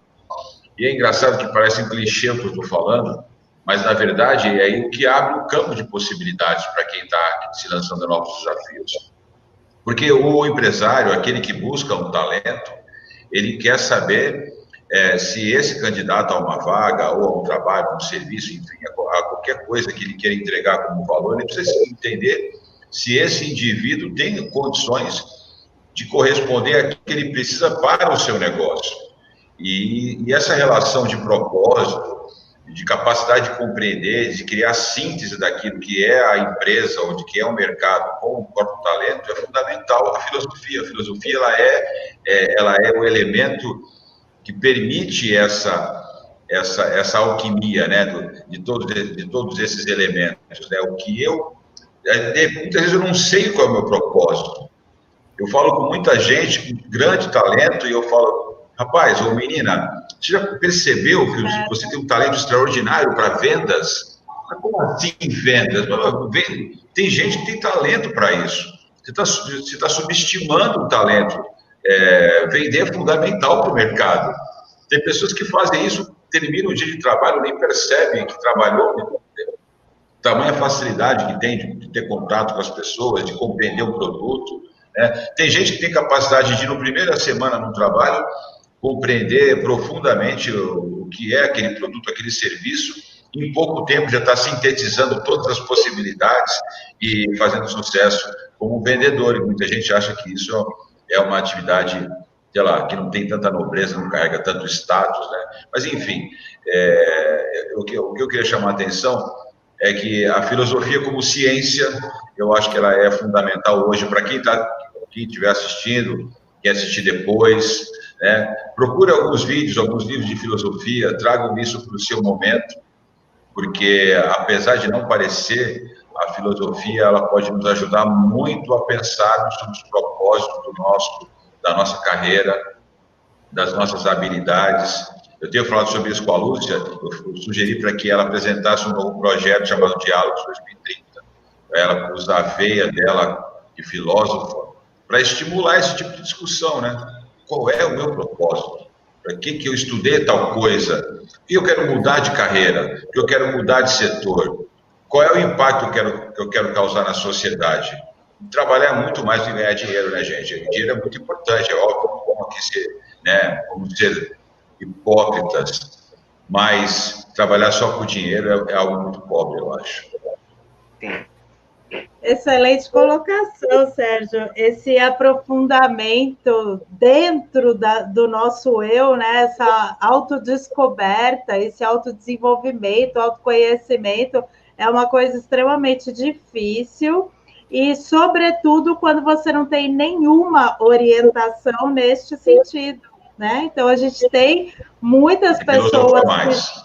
E é engraçado que parece um clichê o que eu estou falando, mas, na verdade, é aí o que abre um campo de possibilidades para quem está se lançando a novos desafios. Porque o empresário, aquele que busca um talento, ele quer saber se esse candidato a uma vaga, ou a um trabalho, a um serviço, enfim, a qualquer coisa que ele queira entregar como valor, ele precisa entender se esse indivíduo tem condições de corresponder a que ele precisa para o seu negócio. E essa relação de propósito, de capacidade de compreender, de criar síntese daquilo que é a empresa, ou de que é o mercado com o próprio talento, é fundamental a filosofia. A filosofia, ela é o elemento que permite essa alquimia, né, de todos esses elementos, né? Muitas vezes eu não sei qual é o meu propósito. Eu falo com muita gente com grande talento e eu falo, rapaz, ou menina, você já percebeu que você tem um talento extraordinário para vendas? Mas como assim vendas? Tem gente que tem talento para isso. Você está subestimando o talento. Vender é fundamental para o mercado. Tem pessoas que fazem isso, terminam o dia de trabalho, nem percebem que trabalhou, tamanha facilidade que tem de ter contato com as pessoas, de compreender o produto, né? Tem gente que tem capacidade de, na primeira semana no trabalho, compreender profundamente o que é aquele produto, aquele serviço, em pouco tempo já está sintetizando todas as possibilidades e fazendo sucesso como vendedor. E muita gente acha que isso é uma atividade, sei lá, que não tem tanta nobreza, não carrega tanto status, né? Mas, enfim, o que eu queria chamar a atenção é que a filosofia como ciência, eu acho que ela é fundamental hoje para quem estiver assistindo, quem assistir depois, né? Procure alguns vídeos, alguns livros de filosofia, tragam isso para o seu momento, porque apesar de não parecer, a filosofia ela pode nos ajudar muito a pensar sobre os propósitos da nossa carreira, das nossas habilidades. Eu tenho falado sobre isso com a Lúcia, eu sugeri para que ela apresentasse um novo projeto chamado Diálogos 2030, para ela usar a veia dela de filósofa para estimular esse tipo de discussão, né? Qual é o meu propósito? Para que eu estudei tal coisa? E eu quero mudar de carreira, porque eu quero mudar de setor. Qual é o impacto que eu quero causar na sociedade? Trabalhar muito mais do que ganhar dinheiro, né, gente? Dinheiro é muito importante, é óbvio, vamos ser hipócritas, mas trabalhar só por dinheiro é algo muito pobre, eu acho. Sim. Excelente colocação, Sérgio. Esse aprofundamento dentro do nosso eu, né? Essa autodescoberta, esse autodesenvolvimento, autoconhecimento, é uma coisa extremamente difícil e, sobretudo, quando você não tem nenhuma orientação neste sentido, né? Então, a gente tem muitas pessoas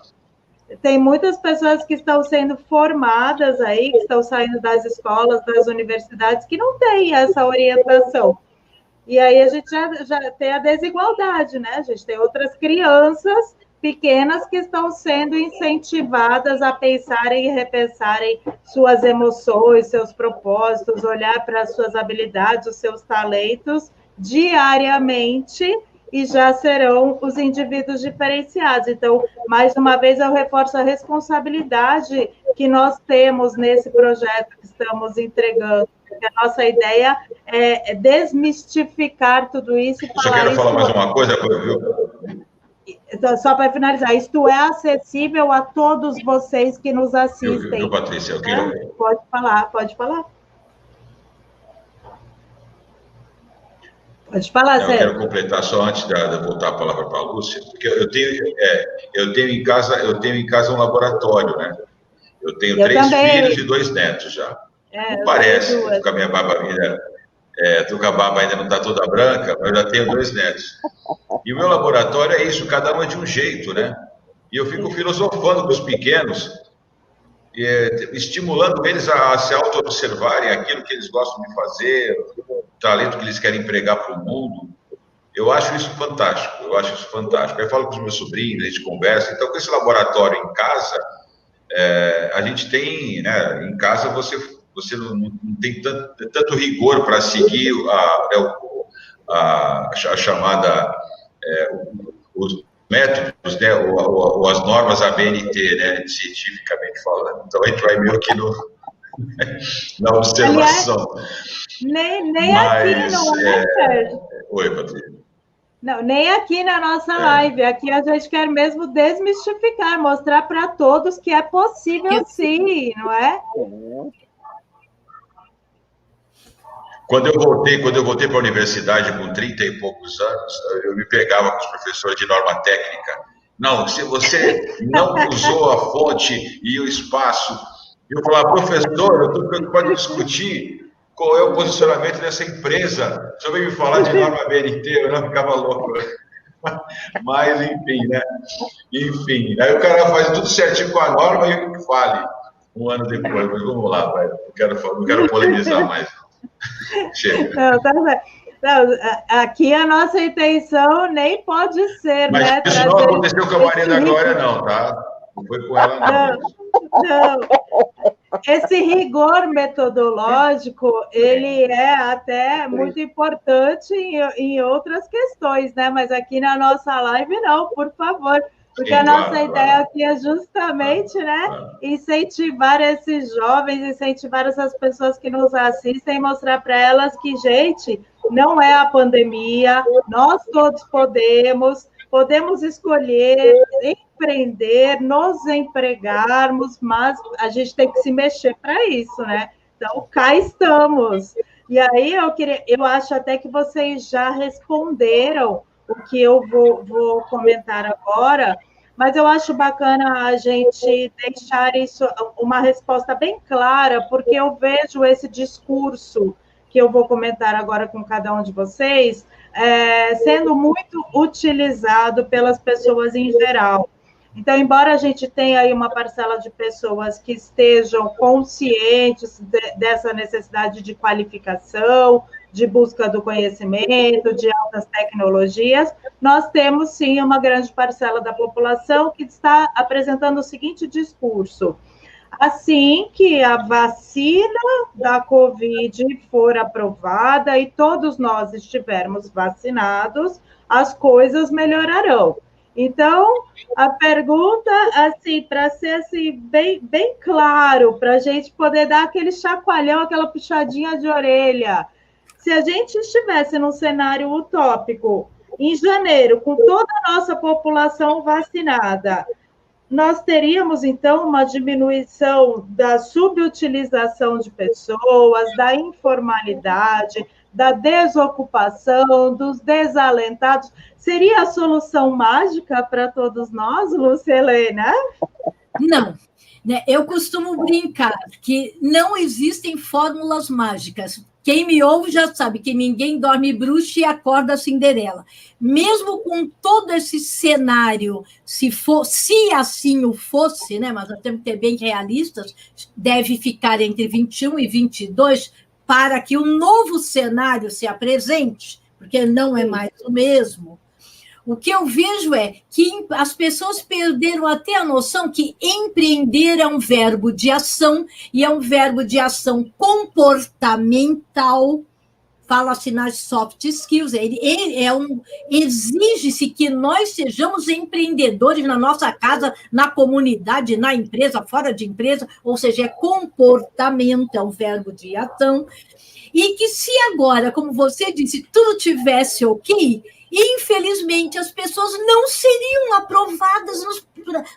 tem muitas pessoas que estão sendo formadas aí, que estão saindo das escolas, das universidades, que não têm essa orientação. E aí a gente já tem a desigualdade, né? A gente tem outras crianças pequenas que estão sendo incentivadas a pensarem e repensarem suas emoções, seus propósitos, olhar para as suas habilidades, os seus talentos diariamente, e já serão os indivíduos diferenciados. Então, mais uma vez, eu reforço a responsabilidade que nós temos nesse projeto que estamos entregando, porque a nossa ideia é desmistificar tudo isso e falar... Só quero falar mais uma coisa, viu? Só para finalizar, isto é acessível a todos vocês que nos assistem. Viu, Patrícia? Eu quero... Pode falar. Pode falar, Sérgio. Eu quero completar só antes de voltar a palavra para a Lúcia, porque eu tenho em casa um laboratório, né? Eu tenho 3 filhos e 2 netos já. Não parece, com a minha barba a barba ainda não está toda branca, mas eu já tenho 2 netos. E o meu laboratório é isso, cada um é de um jeito, né? E eu fico filosofando com os pequenos, estimulando eles a se auto-observarem aquilo que eles gostam de fazer, o talento que eles querem empregar para o mundo. Eu acho isso fantástico, Aí eu falo com os meus sobrinhos, a gente conversa. Então, com esse laboratório em casa, a gente tem, né, em casa você não tem tanto rigor para seguir a chamada, os métodos, né, ou as normas ABNT, né, cientificamente falando. Então, a gente vai meio que na observação. Nem aqui, não é, Sérgio? Oi, Patrícia. Não, nem aqui na nossa live. Aqui a gente quer mesmo desmistificar, mostrar para todos que é possível sim, não é? Quando eu voltei para a universidade com 30 e poucos anos, eu me pegava com os professores de norma técnica. Não, se você não usou a fonte e o espaço, eu falava, professor, eu estou preocupado em discutir qual é o posicionamento dessa empresa. O senhor veio me falar de norma BNT, eu não ficava louco. Mas, enfim, né? Enfim, aí o cara faz tudo certinho com a norma e ele que fale um ano depois. Mas vamos lá, vai. Não quero polemizar mais. Chega. Não, tá certo. Não, aqui a nossa intenção nem pode ser, mas né? Isso não aconteceu com a Maria da Glória, não, tá? Não foi com ela, não. Não. Esse rigor metodológico, ele é até muito importante em outras questões, né? Mas aqui na nossa live, não, por favor. Porque sim, a nossa ideia aqui é justamente, né, incentivar esses jovens, incentivar essas pessoas que nos assistem, mostrar para elas que, gente, não é a pandemia, nós todos podemos escolher empreender, nos empregarmos, mas a gente tem que se mexer para isso, né? Então, cá estamos. E aí eu acho até que vocês já responderam o que eu vou comentar agora, mas eu acho bacana a gente deixar isso, uma resposta bem clara, porque eu vejo esse discurso que eu vou comentar agora com cada um de vocês, sendo muito utilizado pelas pessoas em geral. Então, embora a gente tenha aí uma parcela de pessoas que estejam conscientes dessa necessidade de qualificação, de busca do conhecimento, de altas tecnologias, nós temos, sim, uma grande parcela da população que está apresentando o seguinte discurso: assim que a vacina da Covid for aprovada e todos nós estivermos vacinados, as coisas melhorarão. Então, a pergunta, assim, para ser assim, bem claro, para a gente poder dar aquele chacoalhão, aquela puxadinha de orelha. Se a gente estivesse num cenário utópico, em janeiro, com toda a nossa população vacinada, nós teríamos, então, uma diminuição da subutilização de pessoas, da informalidade, da desocupação, dos desalentados. Seria a solução mágica para todos nós, Lúcia Helena? Não. Eu costumo brincar que não existem fórmulas mágicas. Quem me ouve já sabe que ninguém dorme bruxa e acorda Cinderela. Mesmo com todo esse cenário, se assim o fosse, né, mas nós temos que ter bem realistas, deve ficar entre 21 e 22 para que um novo cenário se apresente, porque não é mais o mesmo. O que eu vejo é que as pessoas perderam até a noção que empreender é um verbo de ação, e é um verbo de ação comportamental, fala-se nas soft skills, exige-se que nós sejamos empreendedores na nossa casa, na comunidade, na empresa, fora de empresa, ou seja, é comportamento, é um verbo de ação, e que se agora, como você disse, tudo tivesse ok, infelizmente, as pessoas não seriam aprovadas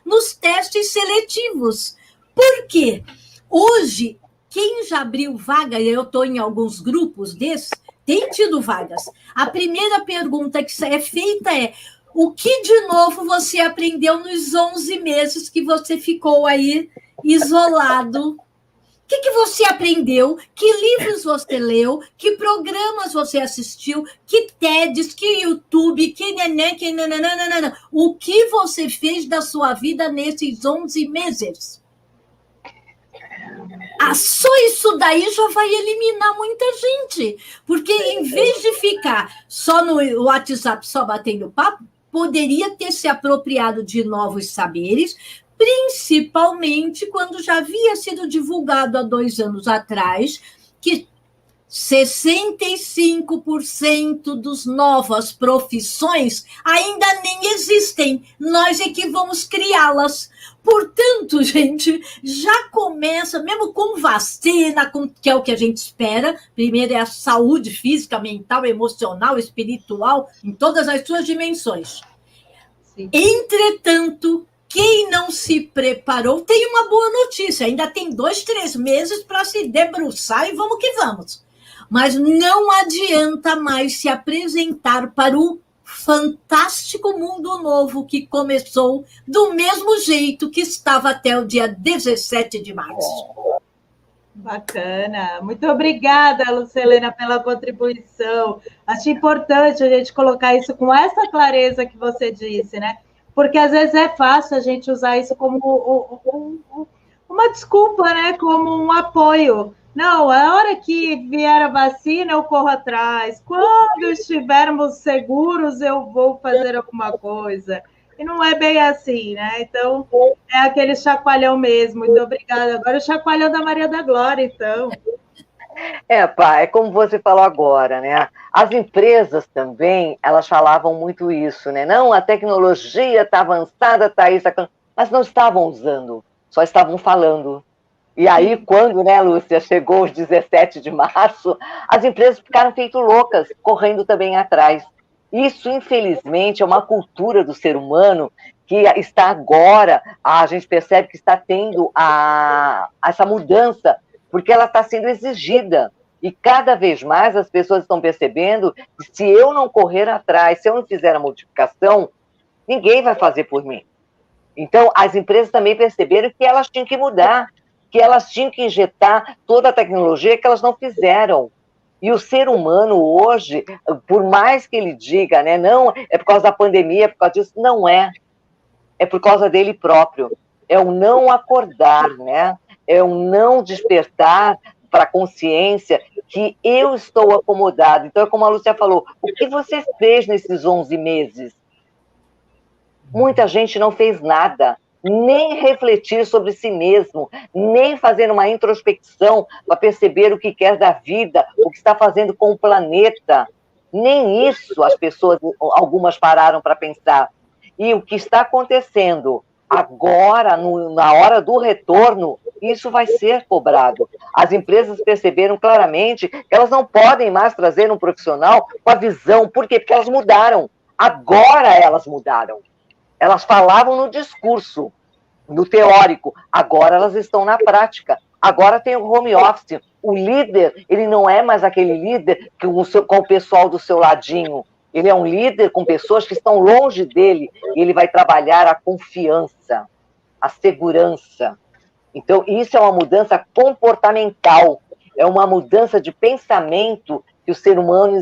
nos testes seletivos. Por quê? Hoje, quem já abriu vaga, e eu estou em alguns grupos desses, tem tido vagas. A primeira pergunta que é feita é: o que de novo você aprendeu nos 11 meses que você ficou aí isolado? O que você aprendeu? Que livros você leu? Que programas você assistiu? Que TEDs? Que YouTube? Que neném? Que nananana? O que você fez da sua vida nesses 11 meses? Só isso daí já vai eliminar muita gente. Porque em vez de ficar só no WhatsApp, só batendo papo, poderia ter se apropriado de novos saberes, principalmente quando já havia sido divulgado há 2 anos atrás que 65% das novas profissões ainda nem existem. Nós é que vamos criá-las. Portanto, gente, já começa, mesmo com vacina, que é o que a gente espera, primeiro é a saúde física, mental, emocional, espiritual, em todas as suas dimensões. Sim. Entretanto, quem não se preparou, tem uma boa notícia, ainda tem 2, 3 meses para se debruçar e vamos que vamos. Mas não adianta mais se apresentar para o fantástico mundo novo que começou do mesmo jeito que estava até o dia 17 de março. Bacana. Muito obrigada, Lucelena, pela contribuição. Acho importante a gente colocar isso com essa clareza que você disse, né? Porque às vezes é fácil a gente usar isso como uma desculpa, né? Como um apoio. Não, a hora que vier a vacina, eu corro atrás. Quando estivermos seguros, eu vou fazer alguma coisa. E não é bem assim, né? Então, é aquele chacoalhão mesmo. Muito obrigada. Agora, o chacoalhão da Maria da Glória, então. Pá, é como você falou agora, né? As empresas também, elas falavam muito isso, né? Não, a tecnologia está avançada, está isso, mas não estavam usando, só estavam falando. E aí, quando, né, Lúcia, chegou os 17 de março, as empresas ficaram feito loucas, correndo também atrás. Isso, infelizmente, é uma cultura do ser humano que está agora, a gente percebe que está tendo essa mudança, porque ela está sendo exigida. E cada vez mais as pessoas estão percebendo que se eu não correr atrás, se eu não fizer a modificação, ninguém vai fazer por mim. Então, as empresas também perceberam que elas tinham que mudar, que elas tinham que injetar toda a tecnologia que elas não fizeram. E o ser humano hoje, por mais que ele diga, né, não, é por causa da pandemia, é por causa disso, não é. É por causa dele próprio. É o não acordar, né? É o não despertar para a consciência que eu estou acomodado. Então, é como a Lúcia falou, o que você fez nesses 11 meses? Muita gente não fez nada. Nem refletir sobre si mesmo, nem fazer uma introspecção para perceber o que quer da vida, o que está fazendo com o planeta. Nem isso as pessoas, algumas pararam para pensar. E o que está acontecendo agora, na hora do retorno, isso vai ser cobrado. As empresas perceberam claramente que elas não podem mais trazer um profissional com a visão. Por quê? Porque elas mudaram. Agora elas mudaram. Elas falavam no discurso, no teórico, agora elas estão na prática. Agora tem o home office. O líder, ele não é mais aquele líder com o pessoal do seu ladinho. Ele é um líder com pessoas que estão longe dele. E ele vai trabalhar a confiança, a segurança. Então, isso é uma mudança comportamental. É uma mudança de pensamento que o ser humano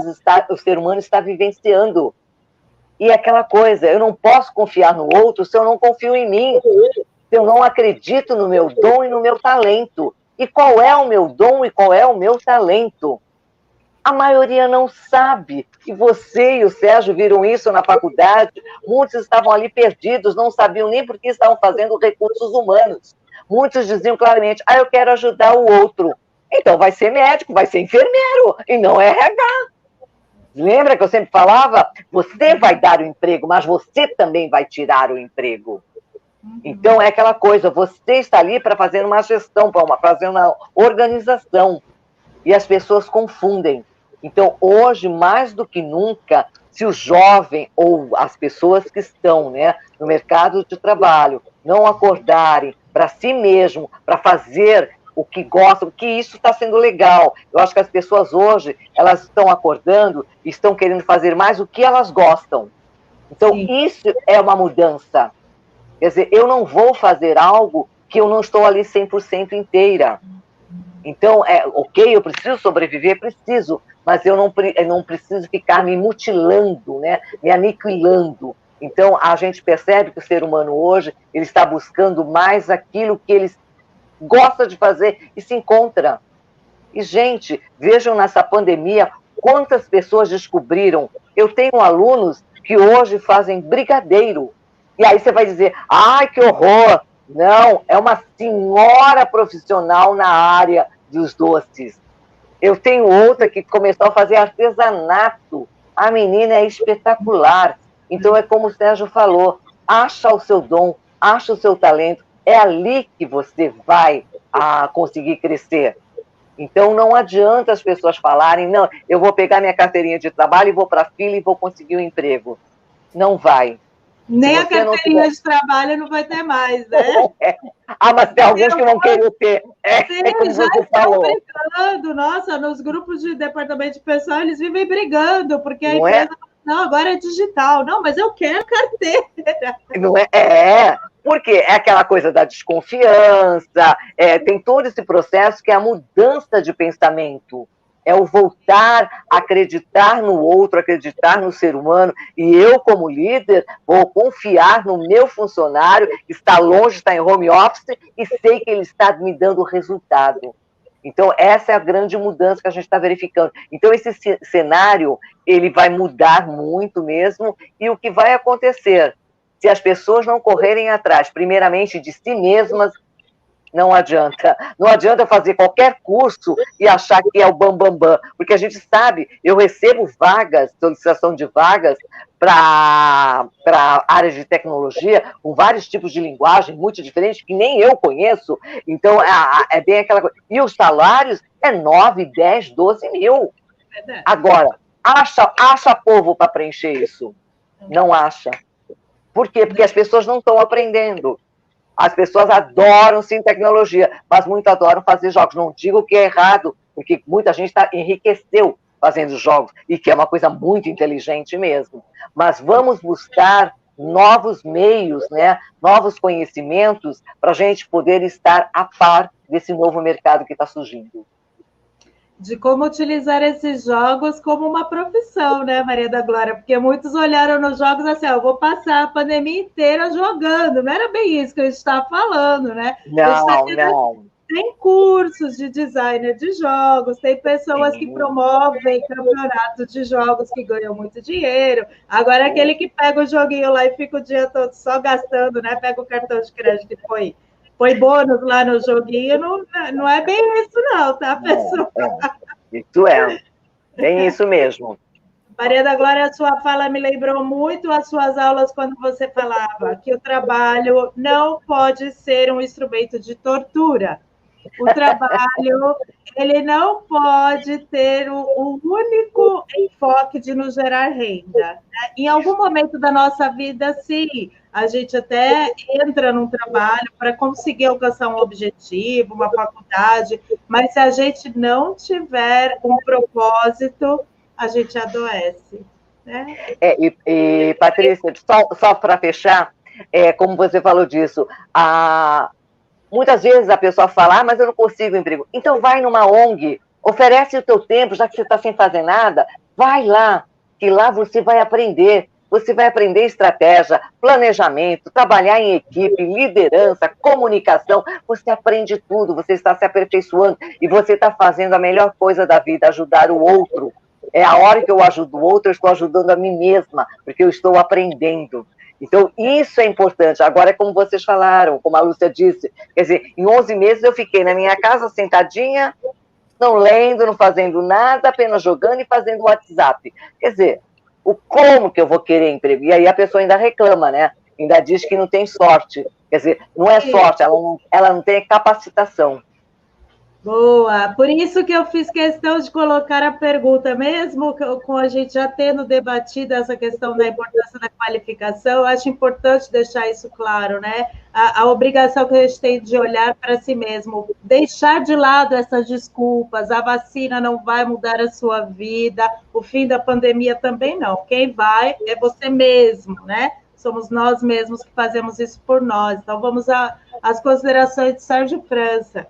está vivenciando. E aquela coisa, eu não posso confiar no outro se eu não confio em mim, se eu não acredito no meu dom e no meu talento. E qual é o meu dom e qual é o meu talento? A maioria não sabe. E você e o Sérgio viram isso na faculdade. Muitos estavam ali perdidos, não sabiam nem por que estavam fazendo recursos humanos. Muitos diziam claramente, eu quero ajudar o outro. Então vai ser médico, vai ser enfermeiro, e não é RH. Lembra que eu sempre falava? Você vai dar o emprego, mas você também vai tirar o emprego. Então, é aquela coisa, você está ali para fazer uma gestão, para fazer uma organização. E as pessoas confundem. Então, hoje, mais do que nunca, se o jovem ou as pessoas que estão, né, no mercado de trabalho não acordarem para si mesmo, para fazer o que gostam, que isso está sendo legal. Eu acho que as pessoas hoje, elas estão acordando e estão querendo fazer mais o que elas gostam. Então, Sim. Isso é uma mudança. Quer dizer, eu não vou fazer algo que eu não estou ali 100% inteira. Então, ok, eu preciso sobreviver, preciso, mas eu não preciso ficar me mutilando, né, me aniquilando. Então, a gente percebe que o ser humano hoje, ele está buscando mais aquilo que ele gosta de fazer e se encontra. E, gente, vejam nessa pandemia quantas pessoas descobriram. Eu tenho alunos que hoje fazem brigadeiro. E aí você vai dizer, ai, que horror! Não, é uma senhora profissional na área dos doces. Eu tenho outra que começou a fazer artesanato. A menina é espetacular. Então, é como o Sérgio falou, acha o seu dom, acha o seu talento, é ali que você vai conseguir crescer. Então, não adianta as pessoas falarem, não, eu vou pegar minha carteirinha de trabalho e vou para a fila e vou conseguir um emprego. Não vai. Nem a carteirinha de trabalho não vai ter mais, né? Mas tem alguns que vão querer ter. Sim, já estão brigando. Nossa, nos grupos de departamento de pessoal, eles vivem brigando, porque a empresa... Não, agora é digital. Não, mas eu quero carteira. Não é? Porque é aquela coisa da desconfiança, tem todo esse processo que é a mudança de pensamento. É o voltar a acreditar no outro, acreditar no ser humano. E eu, como líder, vou confiar no meu funcionário, que está longe, está em home office, e sei que ele está me dando resultado. Então, essa é a grande mudança que a gente está verificando. Então, esse cenário, ele vai mudar muito mesmo, e o que vai acontecer? Se as pessoas não correrem atrás, primeiramente, de si mesmas, não adianta. Não adianta fazer qualquer curso e achar que é o bambambam, porque a gente sabe, eu recebo vagas, solicitação de vagas para áreas de tecnologia, com vários tipos de linguagem muito diferentes, que nem eu conheço. Então, é bem aquela coisa. E os salários é 9, 10, 12 mil. Agora, acha povo para preencher isso? Não acha. Por quê? Porque as pessoas não estão aprendendo. As pessoas adoram, sim, tecnologia, mas muito adoram fazer jogos. Não digo que é errado, porque muita gente enriqueceu fazendo jogos, e que é uma coisa muito inteligente mesmo. Mas vamos buscar novos meios, né? Novos conhecimentos, para a gente poder estar a par desse novo mercado que está surgindo. De como utilizar esses jogos como uma profissão, né, Maria da Glória? Porque muitos olharam nos jogos assim, eu vou passar a pandemia inteira jogando. Não era bem isso que a gente está falando, né? Não. Tem cursos de designer de jogos, tem pessoas que promovem campeonatos de jogos que ganham muito dinheiro. Agora, aquele que pega o joguinho lá e fica o dia todo só gastando, né? Pega o cartão de crédito e põe bônus lá no joguinho, não é bem isso não, tá, pessoal? Isso é, bem isso mesmo. Maria da Glória, a sua fala me lembrou muito as suas aulas quando você falava que o trabalho não pode ser um instrumento de tortura. O trabalho, ele não pode ter o único enfoque de nos gerar renda. Em algum momento da nossa vida, sim, a gente até entra num trabalho para conseguir alcançar um objetivo, uma faculdade, mas se a gente não tiver um propósito, a gente adoece. Né? Patrícia, só para fechar, como você falou disso, muitas vezes a pessoa fala, mas eu não consigo emprego. Então vai numa ONG, oferece o teu tempo, já que você está sem fazer nada, vai lá, que lá você vai aprender. Você vai aprender estratégia, planejamento, trabalhar em equipe, liderança, comunicação. Você aprende tudo, você está se aperfeiçoando e você está fazendo a melhor coisa da vida, ajudar o outro. É a hora que eu ajudo o outro, eu estou ajudando a mim mesma, porque eu estou aprendendo. Então, isso é importante. Agora, é como vocês falaram, como a Lúcia disse, quer dizer, em 11 meses eu fiquei na minha casa sentadinha, não lendo, não fazendo nada, apenas jogando e fazendo WhatsApp. Quer dizer, como que eu vou querer emprego? E aí a pessoa ainda reclama, né? Ainda diz que não tem sorte. Quer dizer, não é sorte, ela não tem capacitação. Boa, por isso que eu fiz questão de colocar a pergunta, mesmo com a gente já tendo debatido essa questão da importância da qualificação, eu acho importante deixar isso claro, né? A obrigação que a gente tem de olhar para si mesmo, deixar de lado essas desculpas, a vacina não vai mudar a sua vida, o fim da pandemia também não. Quem vai é você mesmo, né? Somos nós mesmos que fazemos isso por nós. Então, vamos às considerações de Sérgio França.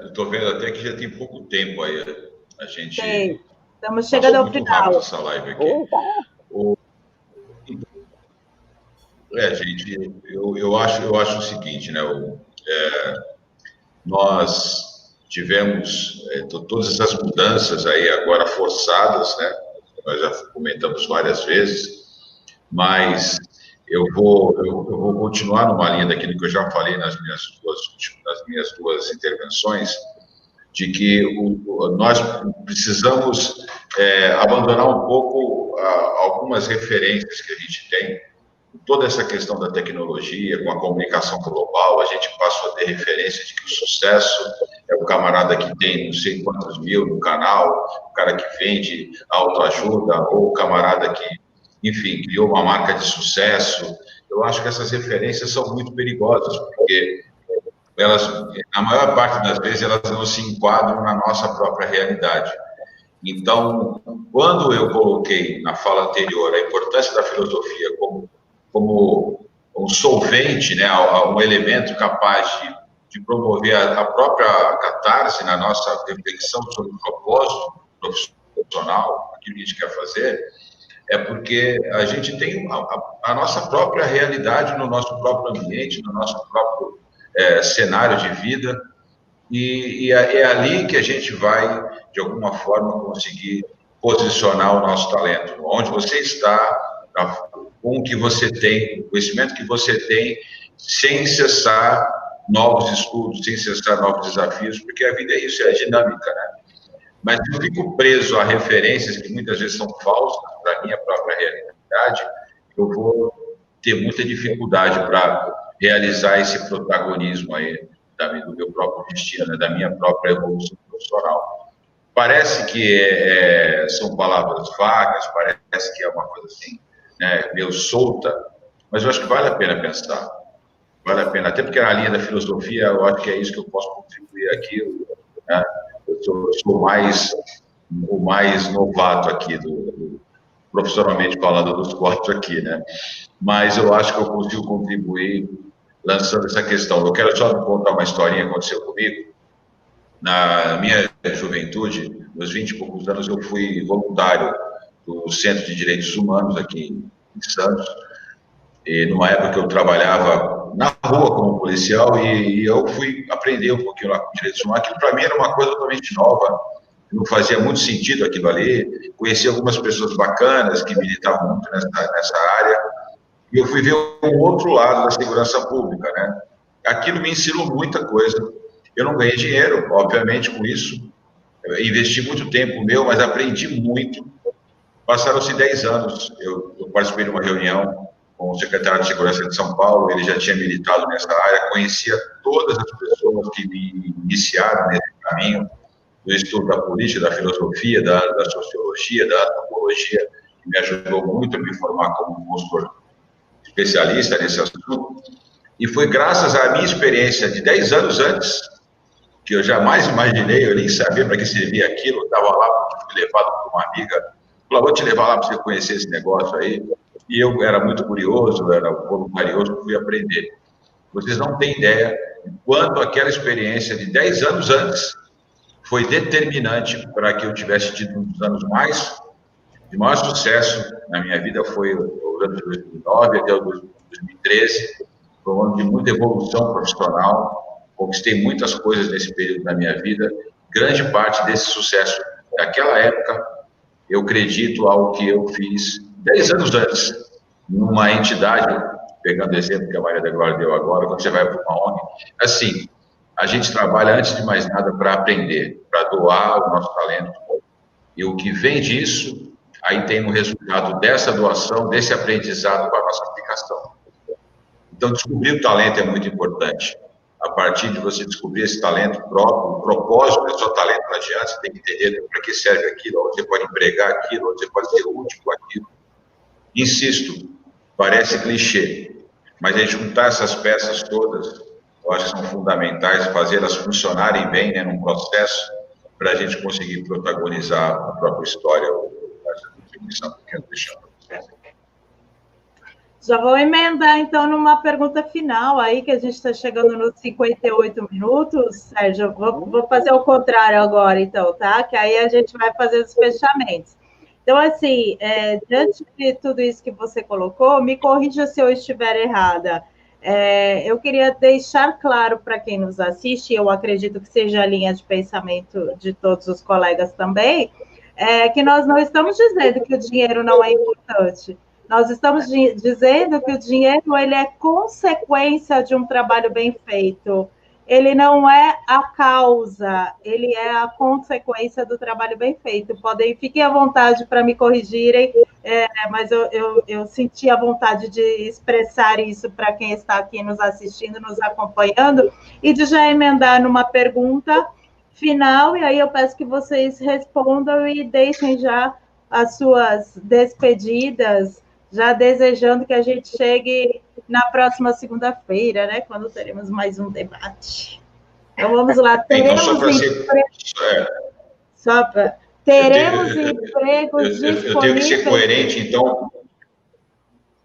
Estou vendo até que já tem pouco tempo aí. A gente. Sim, estamos chegando ao final. Essa live aqui. Gente, eu acho o seguinte, né? Nós tivemos todas essas mudanças aí agora forçadas, né? Nós já comentamos várias vezes, mas eu vou continuar numa linha daquilo que eu já falei nas minhas duas intervenções, de que nós precisamos abandonar um pouco algumas referências que a gente tem. Toda essa questão da tecnologia, com a comunicação global, a gente passou a ter referência de que o sucesso é o camarada que tem não sei quantos mil no canal, o cara que vende autoajuda, ou o camarada que, enfim, criou uma marca de sucesso. Eu acho que essas referências são muito perigosas, porque elas, na maior parte das vezes, elas não se enquadram na nossa própria realidade. Então, quando eu coloquei na fala anterior a importância da filosofia como um solvente, né, um elemento capaz de promover a própria catarse na nossa reflexão sobre o propósito profissional, aquilo que a gente quer fazer, é porque a gente tem a nossa própria realidade no nosso próprio ambiente, no nosso próprio cenário de vida, e é ali que a gente vai, de alguma forma, conseguir posicionar o nosso talento. Onde você está, com o que você tem, o conhecimento que você tem, sem cessar novos estudos, sem cessar novos desafios, porque a vida é isso, é dinâmica, né? Mas se eu fico preso a referências que muitas vezes são falsas para a minha própria realidade, eu vou ter muita dificuldade para realizar esse protagonismo aí do meu próprio destino, né, da minha própria evolução profissional. Parece que são palavras vagas, parece que é uma coisa assim, né, meio solta, mas eu acho que vale a pena pensar. Vale a pena, até porque na linha da filosofia, eu acho que é isso que eu posso contribuir aqui, né? Eu sou o mais novato aqui, profissionalmente falando, dos quatro aqui, né? Mas eu acho que eu consigo contribuir lançando essa questão. Eu quero só contar uma historinha que aconteceu comigo. Na minha juventude, nos 20 e poucos anos, eu fui voluntário do Centro de Direitos Humanos aqui em Santos, e numa época que eu trabalhava na rua como policial, e eu fui aprender um pouquinho lá com direitos humanos. Aquilo para mim era uma coisa totalmente nova, não fazia muito sentido aquilo ali. Conheci algumas pessoas bacanas que militavam muito nessa área, e eu fui ver um outro lado da segurança pública, né? Aquilo me ensinou muita coisa. Eu não ganhei dinheiro, obviamente, com isso. Eu investi muito tempo meu, mas aprendi muito. Passaram-se 10 anos. Eu participei de uma reunião com o secretário de Segurança de São Paulo. Ele já tinha militado nessa área, conhecia todas as pessoas que me iniciaram nesse caminho do estudo da política, da filosofia, da sociologia, da antropologia, que me ajudou muito a me formar como consultor especialista nesse assunto. E foi graças à minha experiência de 10 anos antes, que eu jamais imaginei, eu nem sabia para que servia aquilo. Eu estava lá, fui levado por uma amiga, falou: vou te levar lá para você conhecer esse negócio aí. E eu era muito curioso, era voluntarioso, fui aprender. Vocês não têm ideia de quanto aquela experiência de 10 anos antes foi determinante para que eu tivesse tido um dos anos de maior sucesso na minha vida. Foi o ano de 2009 até o 2013, foi um ano de muita evolução profissional, conquistei muitas coisas nesse período da minha vida. Grande parte desse sucesso daquela época, eu acredito ao que eu fiz 10 anos antes, numa entidade, pegando o exemplo que a Maria da Glória deu agora, quando você vai para uma ONG, assim, a gente trabalha, antes de mais nada, para aprender, para doar o nosso talento. E o que vem disso, aí tem um resultado dessa doação, desse aprendizado para a nossa aplicação. Então, descobrir o talento é muito importante. A partir de você descobrir esse talento próprio, o propósito do seu talento não adianta, você tem que entender para que serve aquilo, onde você pode empregar aquilo, onde você pode ser útil com aquilo. Insisto, parece clichê, mas a gente juntar essas peças todas, eu acho que são fundamentais, fazer elas funcionarem bem, né, num processo, para a gente conseguir protagonizar a própria história, essa contribuição que eu estou deixando. Já vou emendar, então, numa pergunta final aí, que a gente está chegando nos 58 minutos. Sérgio, vou fazer o contrário agora, então, tá? Que aí a gente vai fazer os fechamentos. Então, assim, diante de tudo isso que você colocou, me corrija se eu estiver errada. Eu queria deixar claro para quem nos assiste, eu acredito que seja a linha de pensamento de todos os colegas também, que nós não estamos dizendo que o dinheiro não é importante. Nós estamos dizendo que o dinheiro ele é consequência de um trabalho bem feito. Ele não é a causa, ele é a consequência do trabalho bem feito. Fiquem à vontade para me corrigirem, mas eu senti a vontade de expressar isso para quem está aqui nos assistindo, nos acompanhando, e de já emendar numa pergunta final, e aí eu peço que vocês respondam e deixem já as suas despedidas, já desejando que a gente chegue na próxima segunda-feira, né, quando teremos mais um debate. Então, vamos lá. Teremos empregos disponíveis. Eu tenho que ser coerente, então...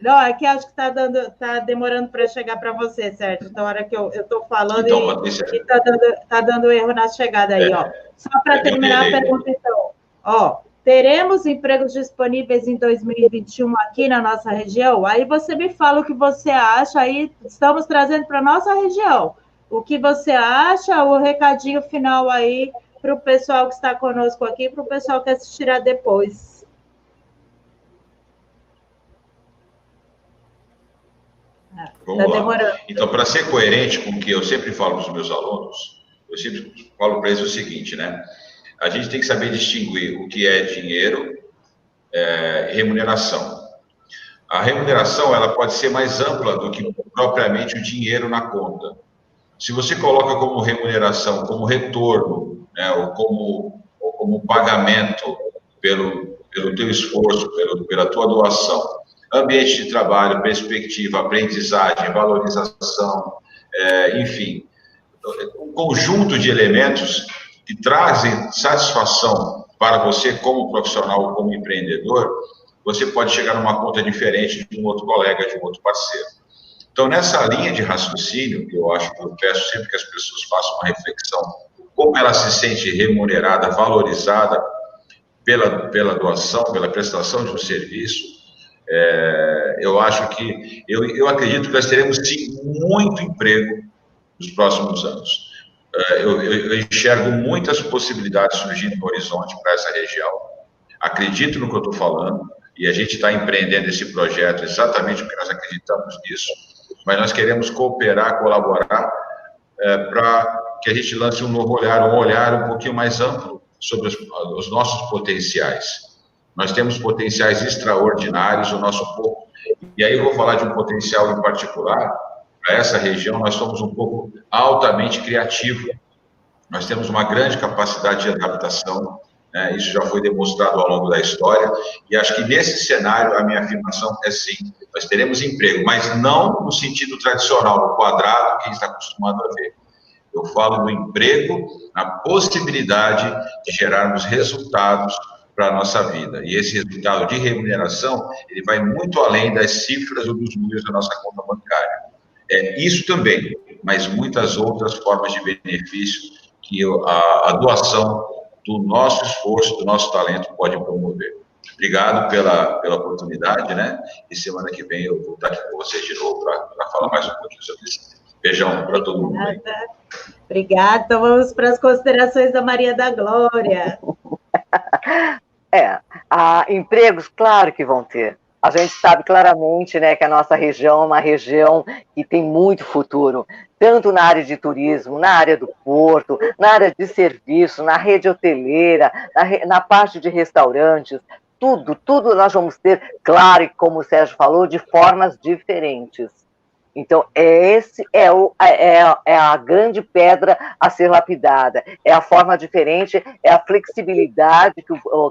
Não, aqui acho que está demorando para chegar para você, Sérgio. Então, a hora que eu estou falando então, Patrícia, e está dando erro na chegada aí, ó. Só para terminar a pergunta, então. Ó, teremos empregos disponíveis em 2021 aqui na nossa região? Aí você me fala o que você acha, aí estamos trazendo para a nossa região. O que você acha, o recadinho final aí para o pessoal que está conosco aqui, para o pessoal que assistirá depois. Vamos lá. Então, para ser coerente com o que eu sempre falo para os meus alunos, eu sempre falo para eles o seguinte, né? A gente tem que saber distinguir o que é dinheiro e remuneração. A remuneração, ela pode ser mais ampla do que propriamente o dinheiro na conta. Se você coloca como remuneração, como retorno, né, ou como pagamento pelo teu esforço, pela tua doação, ambiente de trabalho, perspectiva, aprendizagem, valorização, enfim, um conjunto de elementos que trazem satisfação para você como profissional, como empreendedor, você pode chegar numa conta diferente de um outro colega, de um outro parceiro. Então, nessa linha de raciocínio, que eu peço sempre que as pessoas façam uma reflexão, como ela se sente remunerada, valorizada pela doação, pela prestação de um serviço, eu acho que, eu acredito que nós teremos, sim, muito emprego nos próximos anos. Eu enxergo muitas possibilidades surgindo no horizonte para essa região. Acredito no que eu estou falando, e a gente está empreendendo esse projeto exatamente porque nós acreditamos nisso, mas nós queremos cooperar, colaborar, para que a gente lance um novo olhar, um olhar um pouquinho mais amplo sobre os nossos potenciais. Nós temos potenciais extraordinários, o nosso povo. E aí eu vou falar de um potencial em particular. Para essa região, nós somos um povo altamente criativo. Nós temos uma grande capacidade de adaptação, né? Isso já foi demonstrado ao longo da história. E acho que nesse cenário, a minha afirmação é sim, nós teremos emprego, mas não no sentido tradicional, no quadrado que a gente está acostumado a ver. Eu falo do emprego, na possibilidade de gerarmos resultados para a nossa vida. E esse resultado de remuneração, ele vai muito além das cifras ou dos números da nossa conta bancária. Isso também, mas muitas outras formas de benefício que a doação do nosso esforço, do nosso talento pode promover. Obrigado pela oportunidade, né? E semana que vem eu vou estar aqui com vocês de novo para falar mais um pouquinho sobre isso. Beijão para todo mundo. Obrigada. Então vamos para as considerações da Maria da Glória. Empregos, claro que vão ter. A gente sabe claramente, né, que a nossa região é uma região que tem muito futuro, tanto na área de turismo, na área do porto, na área de serviço, na rede hoteleira, na parte de restaurantes, tudo nós vamos ter, claro, e como o Sérgio falou, de formas diferentes. Então, esse é a grande pedra a ser lapidada, é a forma diferente, é a flexibilidade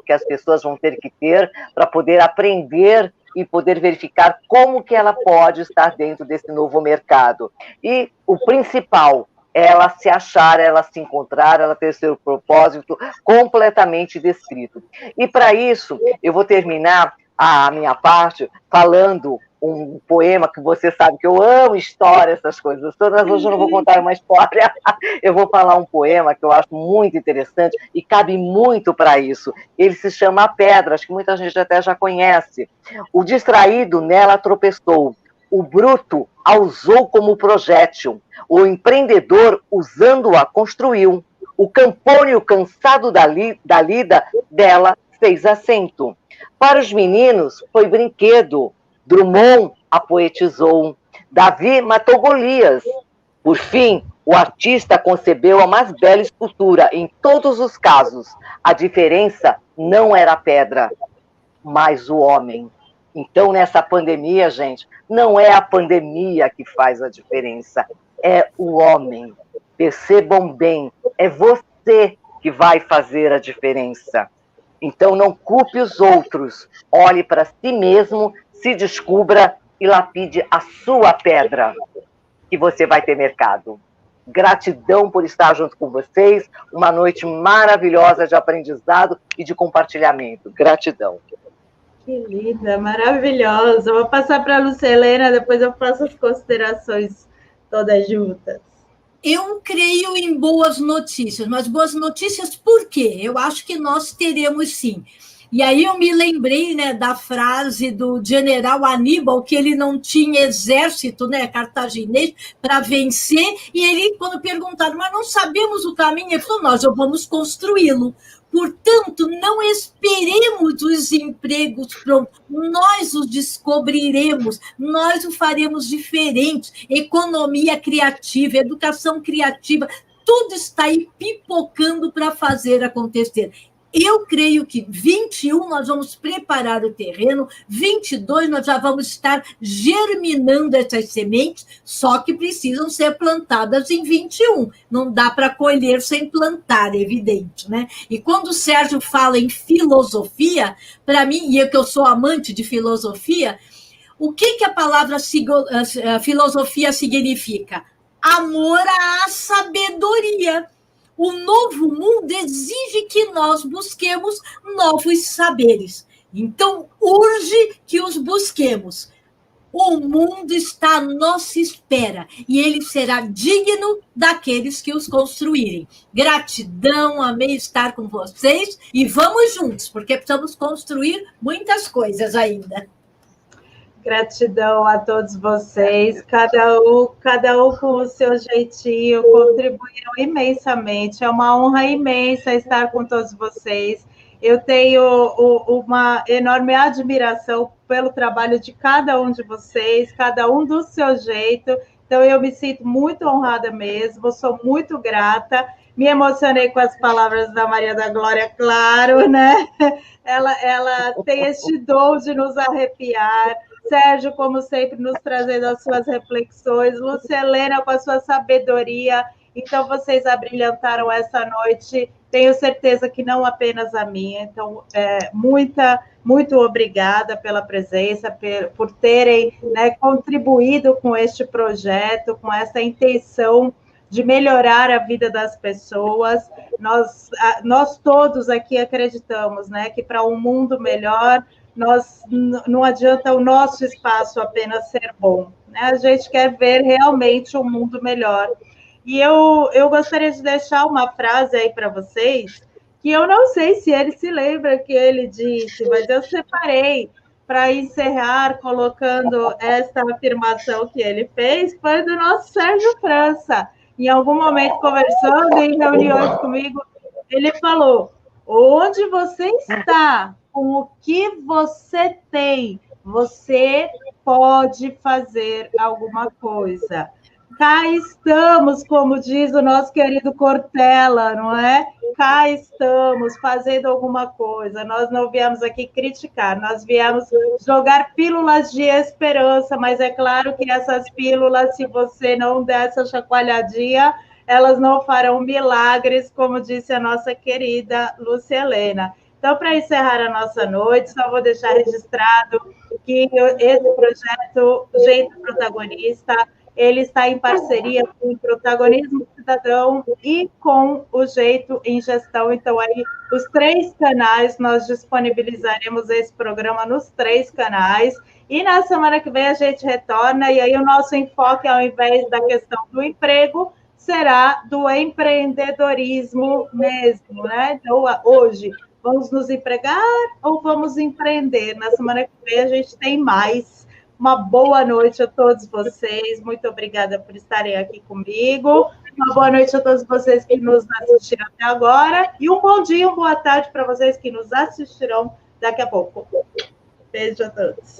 que as pessoas vão ter que ter para poder aprender e poder verificar como que ela pode estar dentro desse novo mercado. E o principal é ela se achar, ela se encontrar, ela ter seu propósito completamente descrito. E para isso, eu vou terminar a minha parte falando um poema que você sabe que eu amo história, essas coisas todas. Hoje eu não vou contar uma história, eu vou falar um poema que eu acho muito interessante e cabe muito para isso. Ele se chama A Pedra, acho que muita gente até já conhece. O distraído nela tropeçou, o bruto a usou como projétil, o empreendedor usando-a construiu, o campônio cansado da lida dela fez assento. Para os meninos foi brinquedo, Drummond a poetizou. Davi matou Golias. Por fim, o artista concebeu a mais bela escultura. Em todos os casos, a diferença não era a pedra, mas o homem. Então, nessa pandemia, gente, não é a pandemia que faz a diferença, é o homem. Percebam bem, é você que vai fazer a diferença. Então, não culpe os outros, olhe para si mesmo, se descubra e lapide a sua pedra, que você vai ter mercado. Gratidão por estar junto com vocês, uma noite maravilhosa de aprendizado e de compartilhamento. Gratidão. Que linda, maravilhosa. Vou passar para a Lucelena, depois eu faço as considerações todas juntas. Eu creio em boas notícias, mas boas notícias por quê? Eu acho que nós teremos sim. E aí eu me lembrei, né, da frase do general Aníbal, que ele não tinha exército, né, cartaginês, para vencer, e ele, quando perguntaram, mas não sabemos o caminho, ele falou, nós vamos construí-lo. Portanto, não esperemos os empregos prontos, nós os descobriremos, nós o faremos diferente. Economia criativa, educação criativa, tudo está aí pipocando para fazer acontecer. Eu creio que 21 nós vamos preparar o terreno, 22 nós já vamos estar germinando essas sementes, só que precisam ser plantadas em 21. Não dá para colher sem plantar, é evidente, né? E quando o Sérgio fala em filosofia, para mim, e eu que eu sou amante de filosofia, o que a palavra filosofia significa? Amor à sabedoria. O novo mundo exige que nós busquemos novos saberes. Então, urge que os busquemos. O mundo está à nossa espera e ele será digno daqueles que os construírem. Gratidão, amei estar com vocês e vamos juntos, porque precisamos construir muitas coisas ainda. Gratidão a todos vocês, cada um com o seu jeitinho, contribuíram imensamente, é uma honra imensa estar com todos vocês. Eu tenho uma enorme admiração pelo trabalho de cada um de vocês, cada um do seu jeito, então eu me sinto muito honrada mesmo, sou muito grata, me emocionei com as palavras da Maria da Glória, claro, né? Ela tem este dom de nos arrepiar. Sérgio, como sempre, nos trazendo as suas reflexões, Lucelena com a sua sabedoria. Então, vocês abrilhantaram essa noite, tenho certeza que não apenas a minha. Então, muito obrigada pela presença, por terem, né, contribuído com este projeto, com essa intenção de melhorar a vida das pessoas. Nós todos aqui acreditamos, né, que para um mundo melhor, não adianta o nosso espaço apenas ser bom, né? A gente quer ver realmente um mundo melhor. E eu gostaria de deixar uma frase aí para vocês, que eu não sei se ele se lembra que ele disse, mas eu separei para encerrar colocando esta afirmação que ele fez, foi do nosso Sérgio França. Em algum momento, conversando em reuniões comigo, ele falou, onde você está, com o que você tem, você pode fazer alguma coisa. Cá estamos, como diz o nosso querido Cortella, não é? Cá estamos fazendo alguma coisa. Nós não viemos aqui criticar, nós viemos jogar pílulas de esperança, mas é claro que essas pílulas, se você não der essa chacoalhadinha, elas não farão milagres, como disse a nossa querida Lucelena. Então, para encerrar a nossa noite, só vou deixar registrado que esse projeto Jeito Protagonista, ele está em parceria com o Protagonismo Cidadão e com o Jeito em Gestão. Então, aí, os 3 canais, nós disponibilizaremos esse programa nos 3 canais. E na semana que vem a gente retorna, e aí o nosso enfoque, ao invés da questão do emprego, será do empreendedorismo mesmo, né? Então, hoje, vamos nos empregar ou vamos empreender? Na semana que vem a gente tem mais. Uma boa noite a todos vocês. Muito obrigada por estarem aqui comigo. Uma boa noite a todos vocês que nos assistiram até agora. E um bom dia, uma boa tarde para vocês que nos assistirão daqui a pouco. Beijo a todos.